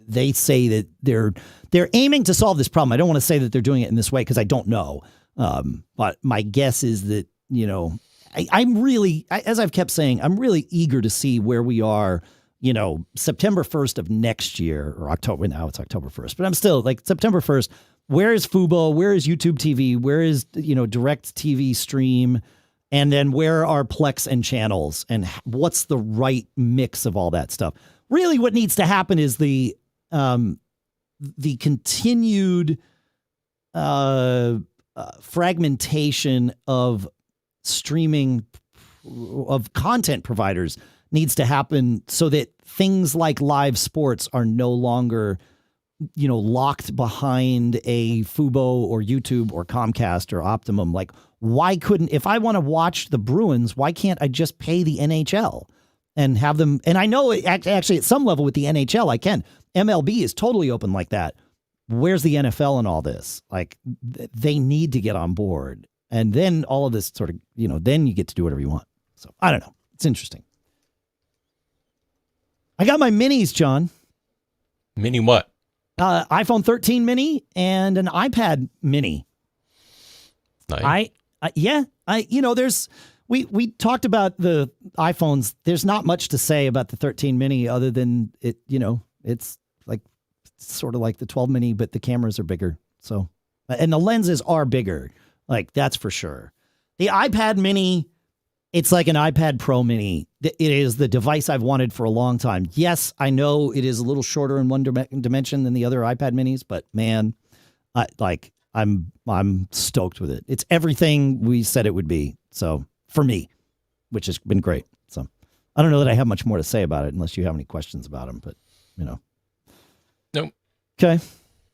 B: they say that they're aiming to solve this problem. I don't want to say that they're doing it in this way because I don't know. But my guess is that, I'm really, as I've kept saying, I'm really eager to see where we are, September 1st of next year, or October. Now it's October 1st, but I'm still like September 1st. Where is Fubo? Where is YouTube TV? Where is, direct TV stream? And then where are Plex and channels? And what's the right mix of all that stuff? Really what needs to happen is the continued fragmentation of streaming of content providers needs to happen so that things like live sports are no longer locked behind a Fubo or YouTube or Comcast or Optimum. Like, why couldn't, if I want to watch the Bruins, why can't I just pay the NHL and have them? And I know actually at some level with the NHL, I can. MLB is totally open like that. Where's the NFL in all this? Like, they need to get on board. And then all of this sort of, then you get to do whatever you want. So I don't know. It's interesting. I got my minis, John.
A: Mini what?
B: iPhone 13 mini and an iPad mini.
A: Nice.
B: We talked about the iPhones. There's not much to say about the 13 mini other than it, it's like sort of like the 12 mini, but the cameras are bigger. So, and the lenses are bigger. Like, that's for sure. The iPad mini, it's like an iPad Pro mini. It is the device I've wanted for a long time. Yes, I know it is a little shorter in one dimension than the other iPad minis, but man, I'm stoked with it. It's everything we said it would be. So for me, which has been great. So I don't know that I have much more to say about it unless you have any questions about them, but
A: Nope.
B: Okay.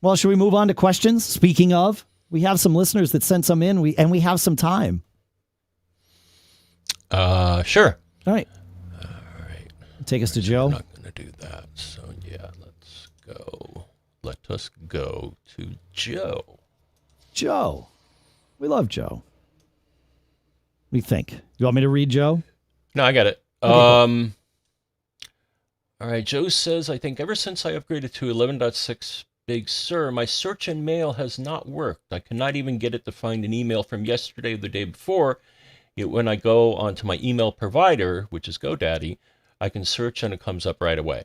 B: Well, should we move on to questions? Speaking of, we have some listeners that sent some in. We have some time.
A: Sure.
B: All right. Take us to Joe.
A: I'm not going to do that. So yeah, let's go. Let us go to Joe.
B: Joe. We love Joe. What do you think? You want me to read Joe?
A: No, I got it.
B: Okay,
A: all right. Joe says, I think ever since I upgraded to 11.6 Big Sur, my search in mail has not worked. I cannot even get it to find an email from yesterday or the day before. Yet when I go onto my email provider, which is GoDaddy, I can search and it comes up right away.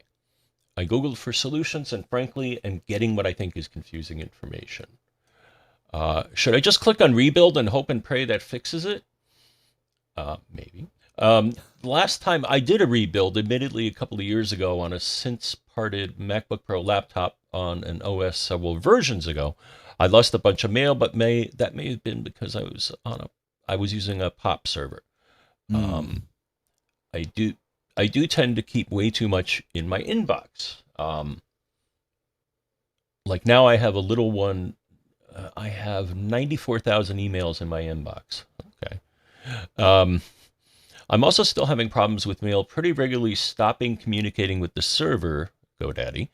A: I Googled for solutions and frankly am getting what I think is confusing information. Should I just click on rebuild and hope and pray that fixes it? Maybe. Last time I did a rebuild, admittedly a couple of years ago, on a since parted MacBook Pro laptop on an OS several versions ago, I lost a bunch of mail, but that may have been because I was using a POP server. I do tend to keep way too much in my inbox. Like now I have a little one. I have 94,000 emails in my inbox. Okay. I'm also still having problems with mail pretty regularly stopping communicating with the server, GoDaddy,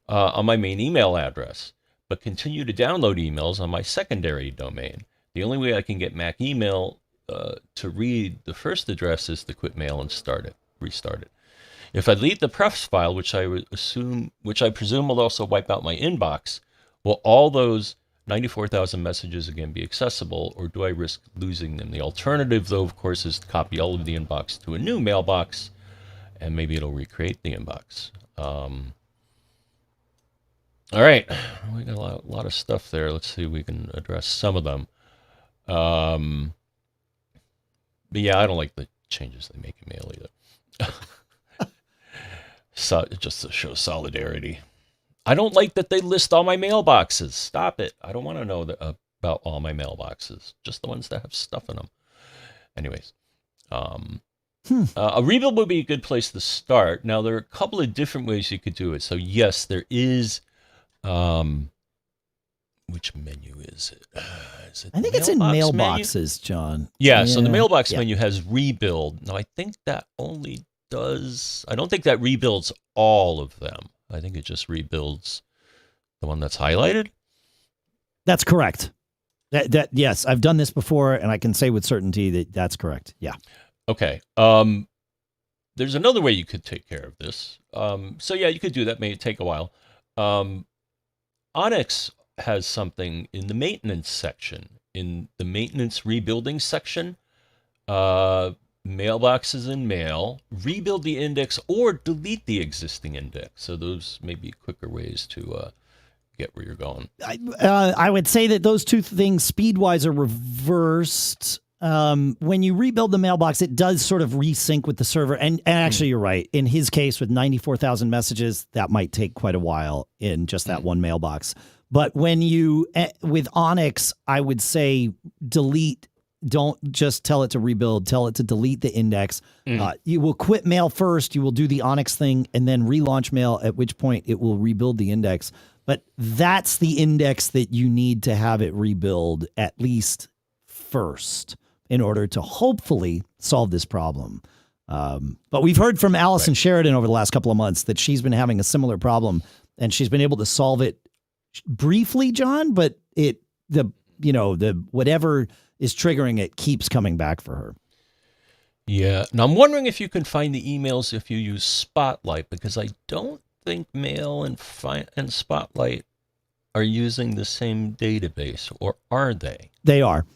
A: on my main email address, but continue to download emails on my secondary domain. The only way I can get Mac email to read the first address is to quit mail and restart it. If I delete the prefs file, which I presume will also wipe out my inbox, will all those 94,000 messages again be accessible, or do I risk losing them? The alternative, though, of course, is to copy all of the inbox to a new mailbox, and maybe it'll recreate the inbox. All right, we got a lot of stuff there. Let's see if we can address some of them. But yeah, I don't like the changes they make in mail either. So just to show solidarity. I don't like that they list all my mailboxes. Stop it. I don't want to know about all my mailboxes. Just the ones that have stuff in them. Anyways, a rebuild would be a good place to start. Now, there are a couple of different ways you could do it. So yes, there is. Which menu is it?
B: I think it's in mailboxes, menu? John.
A: Yeah, so the mailbox menu has rebuild. Now, I think that only does. I don't think that rebuilds all of them. I think it just rebuilds the one that's highlighted.
B: That's correct. Yes, I've done this before, and I can say with certainty that that's correct. Yeah.
A: Okay. There's another way you could take care of this. So yeah, you could do that. May take a while. Onyx has something in the maintenance section, in the maintenance rebuilding section. Mailboxes and mail, rebuild the index or delete the existing index. So those may be quicker ways to get where you're going.
B: I would say that those two things speed-wise are reversed. When you rebuild the mailbox, it does sort of resync with the server. And actually, you're right. In his case, with 94,000 messages, that might take quite a while in just that one mailbox. But when you, with Onyx, I would say delete. Don't just tell it to rebuild. Tell it to delete the index. You will quit mail first. You will do the Onyx thing and then relaunch mail, at which point it will rebuild the index. But that's the index that you need to have it rebuild at least first in order to hopefully solve this problem. But we've heard from Allison Sheridan over the last couple of months that she's been having a similar problem, and she's been able to solve it briefly, John, but the whatever is triggering it keeps coming back for her.
A: Yeah. Now I'm wondering if you can find the emails if you use Spotlight, because I don't think Mail and Spotlight are using the same database, or are they?
B: They are.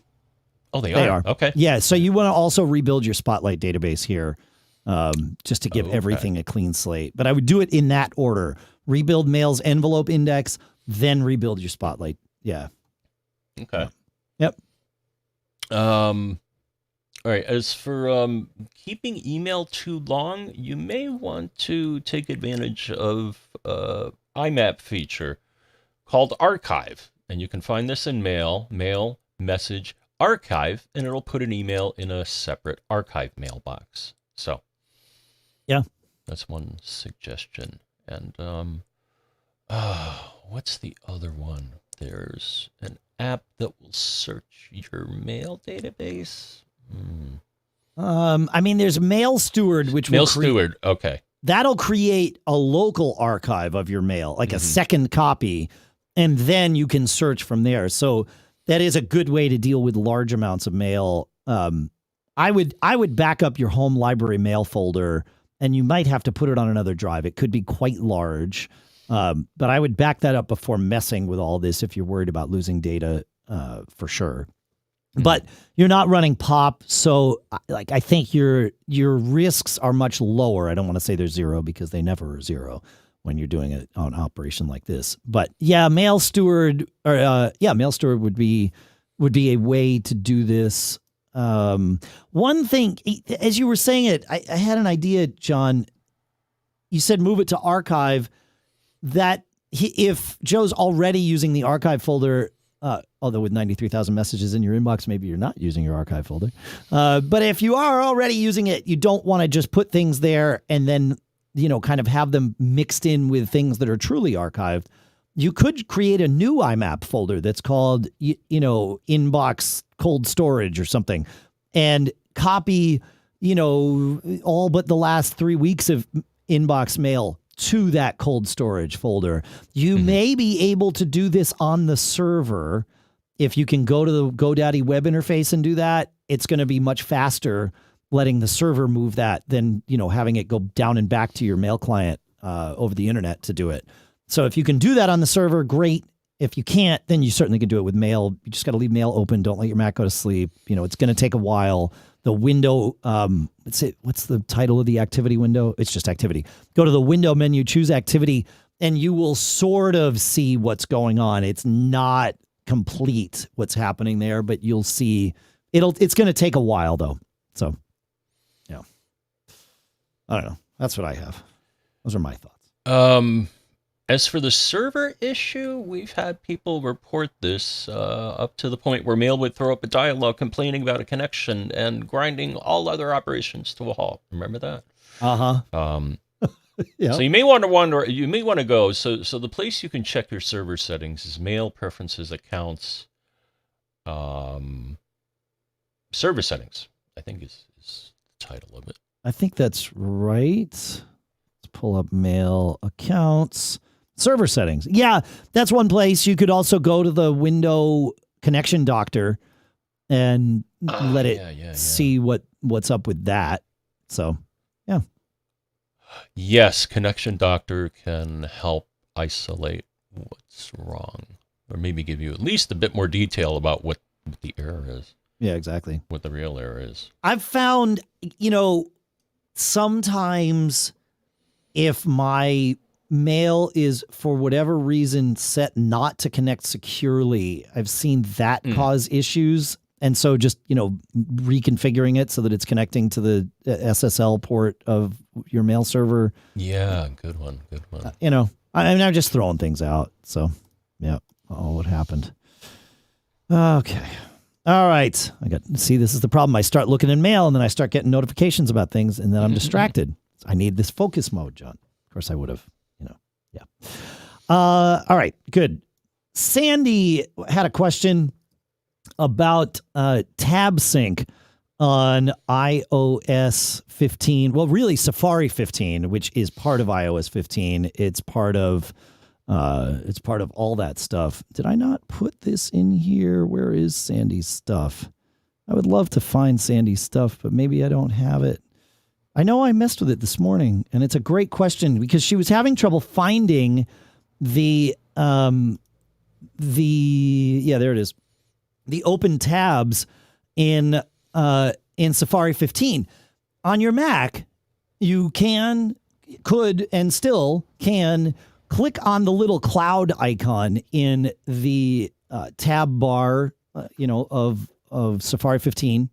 A: Oh, they are. Okay.
B: Yeah. So you want to also rebuild your Spotlight database here, just to give everything a clean slate. But I would do it in that order: rebuild Mail's envelope index, then rebuild your Spotlight. Yeah.
A: Okay.
B: Yep.
A: All right. As for keeping email too long, you may want to take advantage of IMAP feature called Archive, and you can find this in Mail, Message, Archive, and it'll put an email in a separate archive mailbox. So,
B: yeah,
A: that's one suggestion. And what's the other one? There's an app that will search your mail database.
B: I mean, there's Mail Steward, which
A: Mail Steward. Okay.
B: That'll create a local archive of your mail, like a second copy, and then you can search from there. So that is a good way to deal with large amounts of mail. I would back up your home library mail folder, and you might have to put it on another drive. It could be quite large, but I would back that up before messing with all this if you're worried about losing data for sure. But you're not running POP, so I think your risks are much lower. I don't want to say they're zero because they never are zero when you're doing an operation like this. But yeah, Mail Steward Mail Steward would be a way to do this. One thing, as you were saying it, I had an idea, John. You said move it to archive. That if Joe's already using the archive folder. Although with 93,000 messages in your inbox, maybe you're not using your archive folder. But if you are already using it, you don't want to just put things there and then, kind of have them mixed in with things that are truly archived. You could create a new IMAP folder that's called, inbox cold storage or something, and copy, all but the last 3 weeks of inbox mail to that cold storage folder. You may be able to do this on the server. If you can go to the GoDaddy web interface and do that, it's going to be much faster letting the server move that than, having it go down and back to your mail client over the internet to do it. So if you can do that on the server, great. If you can't, then you certainly can do it with mail. You just got to leave mail open. Don't let your Mac go to sleep. It's going to take a while. The window, what's the title of the activity window? It's just activity. Go to the window menu, choose activity, and you will sort of see what's going on. It's not complete what's happening there, but you'll see it's going to take a while though. So, yeah, I don't know. That's what I have. Those are my thoughts.
A: As for the server issue, we've had people report this up to the point where Mail would throw up a dialog complaining about a connection and grinding all other operations to a halt. Remember that?
B: Yeah.
A: So you may want to go. So the place you can check your server settings is Mail Preferences, Accounts, Server Settings, I think is the title of it.
B: I think that's right. Let's pull up Mail Accounts. Server settings. Yeah, that's one place. You could also go to the window Connection Doctor and let it see what's up with that. So, yeah.
A: Yes, Connection Doctor can help isolate what's wrong, or maybe give you at least a bit more detail about what the error is.
B: Yeah, exactly.
A: What the real error is.
B: I've found, sometimes if my mail is for whatever reason set not to connect securely, I've seen that cause issues. And so just, reconfiguring it so that it's connecting to the SSL port of your mail server.
A: Yeah, good one.
B: I'm just throwing things out. So, yeah. Oh, what happened? Okay. All right. See, this is the problem. I start looking in mail and then I start getting notifications about things and then I'm distracted. I need this focus mode, John. Of course I would have, yeah. All right, good. Sandy had a question about tab sync on iOS 15. Well, really Safari 15, which is part of iOS 15. It's part of all that stuff. Did I not put this in here? Where is Sandy's stuff? I would love to find Sandy's stuff, but maybe I don't have it. I know I messed with it this morning, and it's a great question because she was having trouble finding there it is. The open tabs in Safari 15. On your Mac, you could and still can click on the little cloud icon in the tab bar, of Safari 15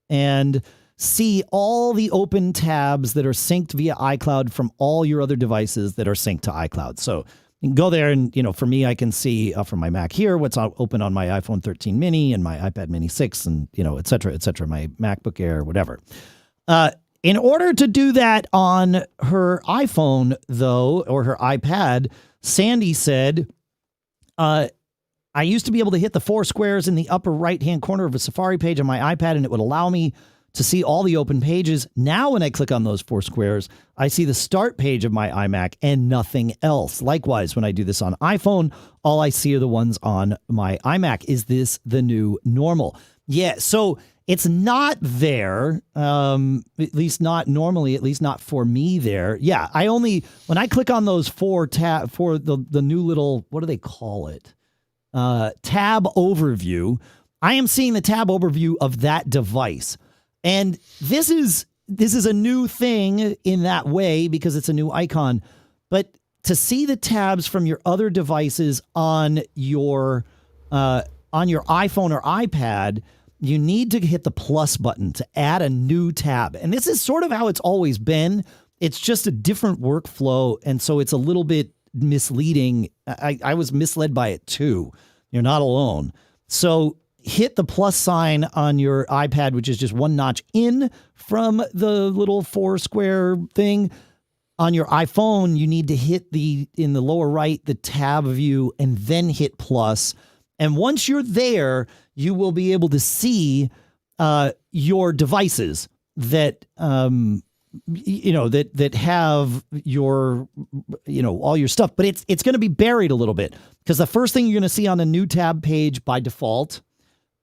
B: and see all the open tabs that are synced via iCloud from all your other devices that are synced to iCloud. So you can go there and, for me, I can see from my Mac here what's open on my iPhone 13 mini and my iPad mini 6 and, et cetera, my MacBook Air, whatever. In order to do that on her iPhone, though, or her iPad, Sandy said, I used to be able to hit the 4 squares in the upper right-hand corner of a Safari page on my iPad, and it would allow me to see all the open pages. Now, when I click on those 4 squares, I see the start page of my iMac and nothing else. Likewise, when I do this on iPhone, all I see are the ones on my iMac. Is this the new normal? Yeah, so it's not there, at least not normally, at least not for me there. Yeah, when I click on those for the new little, what do they call it? Tab overview, I am seeing the tab overview of that device. And this is a new thing in that way because it's a new icon. But to see the tabs from your other devices on your iPhone or iPad, you need to hit the plus button to add a new tab. And this is sort of how it's always been. It's just a different workflow. And so it's a little bit misleading. I was misled by it too. You're not alone. So hit the plus sign on your iPad, which is just one notch in from the little 4 square thing. On your iPhone, you need to hit in the lower right, the tab view, and then hit plus. And once you're there, you will be able to see your devices that that have your all your stuff. But it's going to be buried a little bit because the first thing you're going to see on the new tab page by default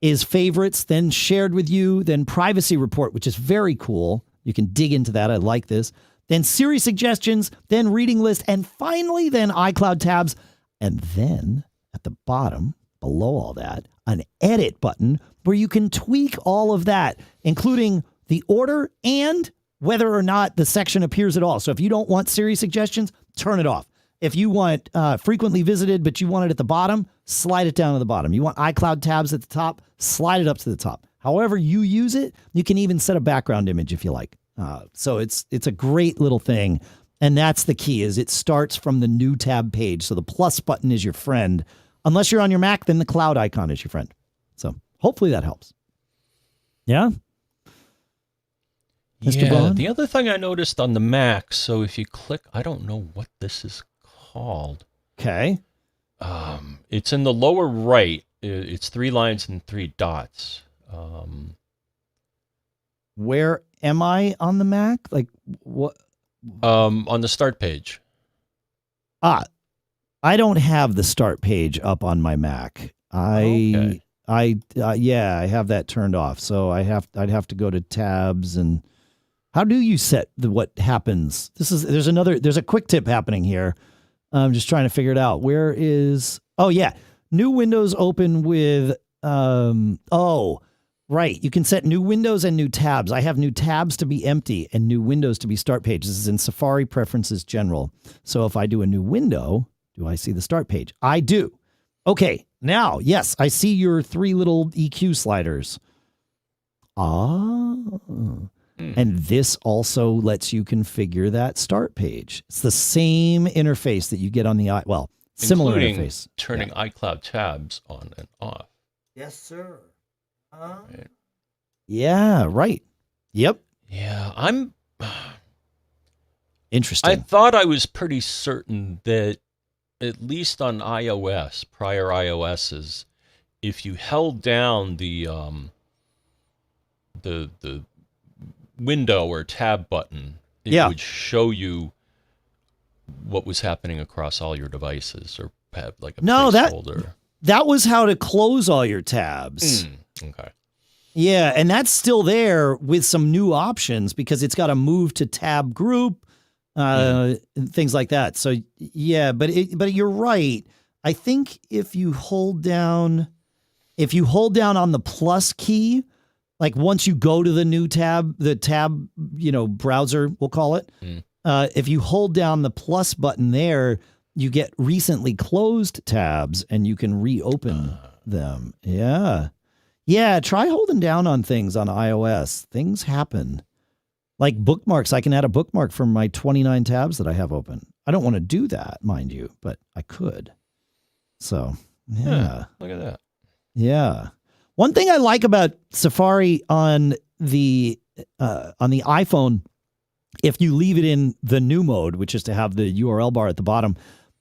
B: is favorites, then shared with you, then privacy report, which is very cool. You can dig into that. I like this. Then Siri suggestions, then reading list, and finally then iCloud tabs. And then at the bottom, below all that, an edit button where you can tweak all of that, including the order and whether or not the section appears at all. So if you don't want Siri suggestions, turn it off. If you want frequently visited, but you want it at the bottom, slide it down to the bottom. You want iCloud tabs at the top, slide it up to the top. However you use it, you can even set a background image if you like. So it's a great little thing. And that's the key, is it starts from the new tab page. So the plus button is your friend. Unless you're on your Mac, then the cloud icon is your friend. So hopefully that helps. Yeah? Mr. Bond?
A: The other thing I noticed on the Mac, so if you click, I don't know what this is called.
B: Okay.
A: It's in the lower right. It's 3 lines and 3 dots.
B: Where am I on the Mac? Like what?
A: On the start page.
B: I don't have the start page up on my Mac.
A: Okay.
B: I have that turned off. So I'd have to go to tabs. And how do you set what happens? There's a quick tip happening here. I'm just trying to figure it out. Where is, new windows open with, right. You can set new windows and new tabs. I have new tabs to be empty and new windows to be start page. This is in Safari Preferences General. So if I do a new window, do I see the start page? I do. Okay. Now, yes, I see your 3 little EQ sliders. And this also lets you configure that start page. It's the same interface that you get on the similar interface.
A: Turning iCloud tabs on and off.
B: Yes, sir.
A: Right.
B: Yeah, right. Yep.
A: Yeah, I'm
B: interesting.
A: I thought I was pretty certain that at least on iOS, prior iOSs, if you held down the window or tab button, it would show you what was happening across all your devices, or have like a placeholder.
B: That was how to close all your tabs.
A: Okay.
B: Yeah, and that's still there with some new options because it's got to move to tab group, things like that. So yeah, but you're right. I think if you hold down on the plus key, like once you go to the new tab, browser, we'll call it. If you hold down the plus button there, you get recently closed tabs and you can reopen them. Yeah. Yeah. Try holding down on things on iOS. Things happen. Like bookmarks. I can add a bookmark from my 29 tabs that I have open. I don't want to do that, mind you, but I could. So, yeah.
A: Look at that.
B: Yeah. One thing I like about Safari on the iPhone, if you leave it in the new mode, which is to have the URL bar at the bottom,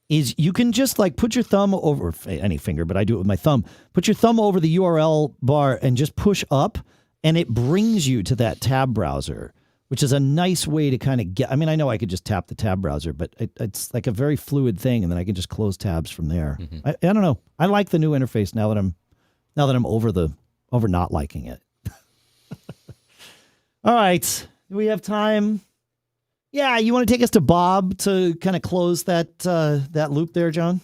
B: is you can just like put your thumb over any finger, but I do it with my thumb. Put your thumb over the URL bar and just push up, and it brings you to that tab browser, which is a nice way to kind of get. I mean, I know I could just tap the tab browser, but it's like a very fluid thing, and then I can just close tabs from there. I don't know. I like the new interface now that I'm over not liking it. All right. Do we have time? Yeah, you want to take us to Bob to kind of close that loop there, John?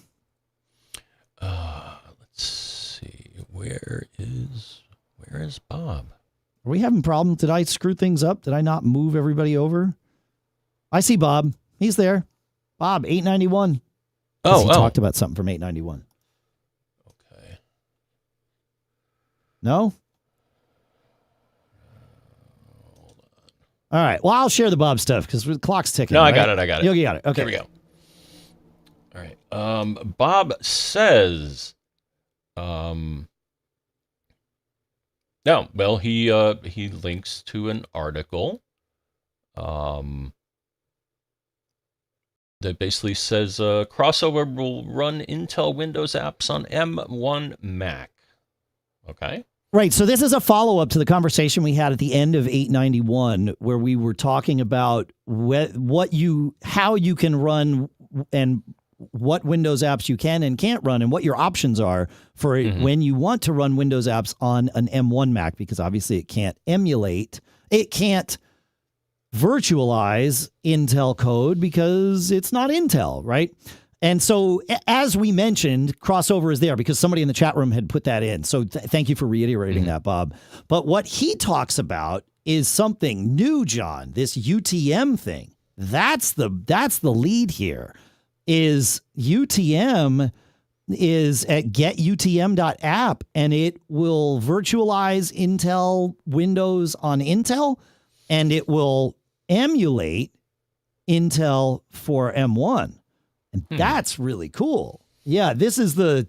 A: Let's see. Where is Bob?
B: Are we having problems? Did I screw things up? Did I not move everybody over? I see Bob. He's there. Bob, 891. He talked about something from 891.
A: Okay.
B: No? All right. Well, I'll share the Bob stuff because the clock's ticking.
A: No,
B: right?
A: I got it.
B: You got it. Okay.
A: Here we go. All right. Bob says, he links to an article, that basically says, crossover will run Intel Windows apps on M1 Mac. Okay.
B: Right. So this is a follow-up to the conversation we had at the end of 891, where we were talking about how you can run and what Windows apps you can and can't run and what your options are for when you want to run Windows apps on an M1 Mac, because obviously it can't emulate, it can't virtualize Intel code because it's not Intel, right? And so, as we mentioned, crossover is there because somebody in the chat room had put that in. So thank you for reiterating that, Bob. But what he talks about is something new, John, this UTM thing. That's the lead here. Is UTM is at getutm.app, and it will virtualize Intel Windows on Intel, and it will emulate Intel for M1. And that's really cool. Yeah, this is the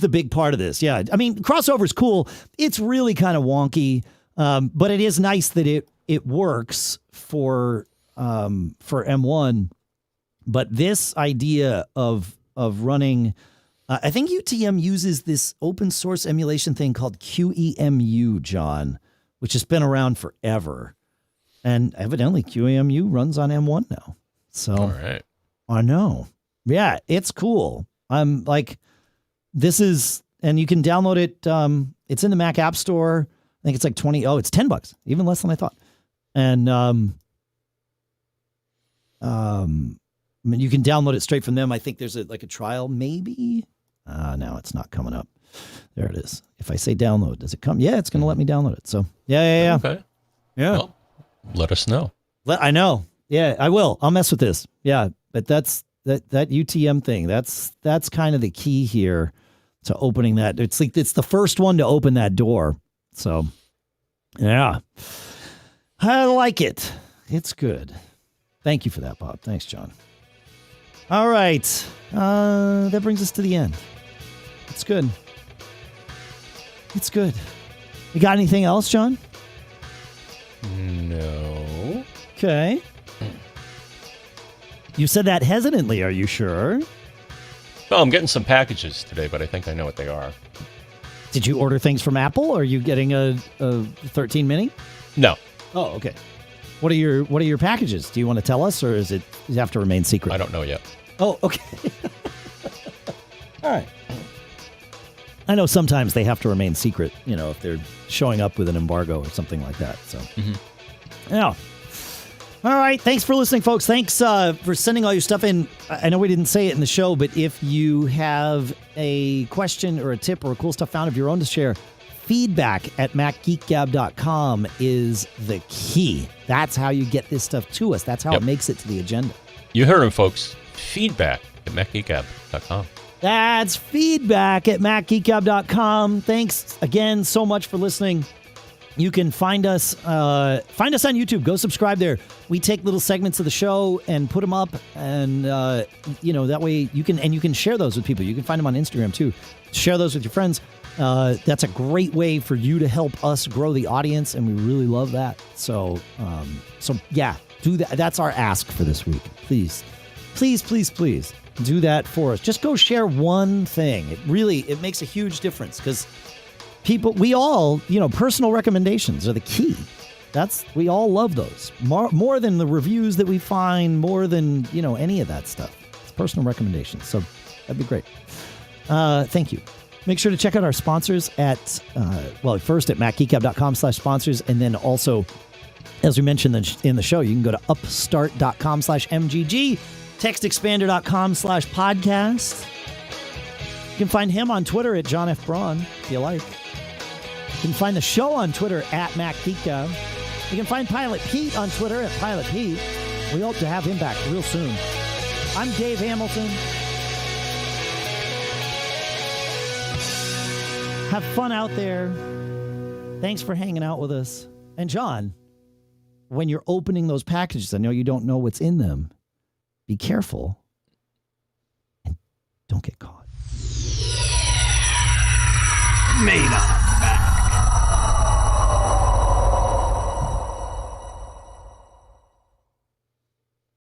B: big part of this. Yeah, I mean, crossover is cool. It's really kind of wonky, but it is nice that it works for M1. But this idea of running, I think UTM uses this open source emulation thing called QEMU, John, which has been around forever, and evidently QEMU runs on M1 now. So,
A: all right,
B: I know. Yeah, it's cool. I'm like, this is and you can download it. It's in the Mac App Store. I think it's like it's $10, even less than I thought. And you can download it straight from them. I think there's a trial, maybe. No, it's not coming up. There it is. If I say download, does it come? Yeah, it's going to let me download it. So yeah.
A: Okay.
B: Yeah.
A: Well, let us know.
B: I know. Yeah, I will. I'll mess with this. Yeah, but that UTM thing. That's kind of the key here to opening that. It's the first one to open that door. So yeah, I like it. It's good. Thank you for that, Bob. Thanks, John. All right. That brings us to the end. It's good. It's good. You got anything else, John?
A: No.
B: Okay. You said that hesitantly. Are you sure?
A: Well, I'm getting some packages today, but I think I know what they are.
B: Did you order things from Apple? Or are you getting a 13 mini?
A: No.
B: Oh, okay. What are your packages? Do you want to tell us, or does it have to remain secret?
A: I don't know yet.
B: Oh, okay. All right. I know sometimes they have to remain secret, if they're showing up with an embargo or something like that. So, yeah. All right. Thanks for listening, folks. Thanks for sending all your stuff in. I know we didn't say it in the show, but if you have a question or a tip or a cool stuff found of your own to share, feedback@macgeekgab.com is the key. That's how you get this stuff to us. That's how it makes it to the agenda.
A: You heard him, folks. Feedback@macgeekgab.com.
B: That's feedback@macgeekgab.com. Thanks again so much for listening. You can find us on YouTube. Go subscribe there. We take little segments of the show and put them up, and that way you can share those with people. You can find them on Instagram too. Share those with your friends. That's a great way for you to help us grow the audience, and we really love that. So yeah, do that. That's our ask for this week. Please do that for us. Just go share one thing. It makes a huge difference, because we all, personal recommendations are the key. We all love those more than the reviews that we find, more than, any of that stuff. It's personal recommendations. So that'd be great. Thank you. Make sure to check out our sponsors first at macgeekgab.com/sponsors. And then also, as we mentioned in the show, you can go to upstart.com/MGG, textexpander.com/podcast. You can find him on Twitter at John F. Braun, if you like. You can find the show on Twitter at MacGeekGab. You can find Pilot Pete on Twitter at Pilot Pete. We hope to have him back real soon. I'm Dave Hamilton. Have fun out there. Thanks for hanging out with us. And John, when you're opening those packages, I know you don't know what's in them. Be careful and don't get caught.
C: Mail.App.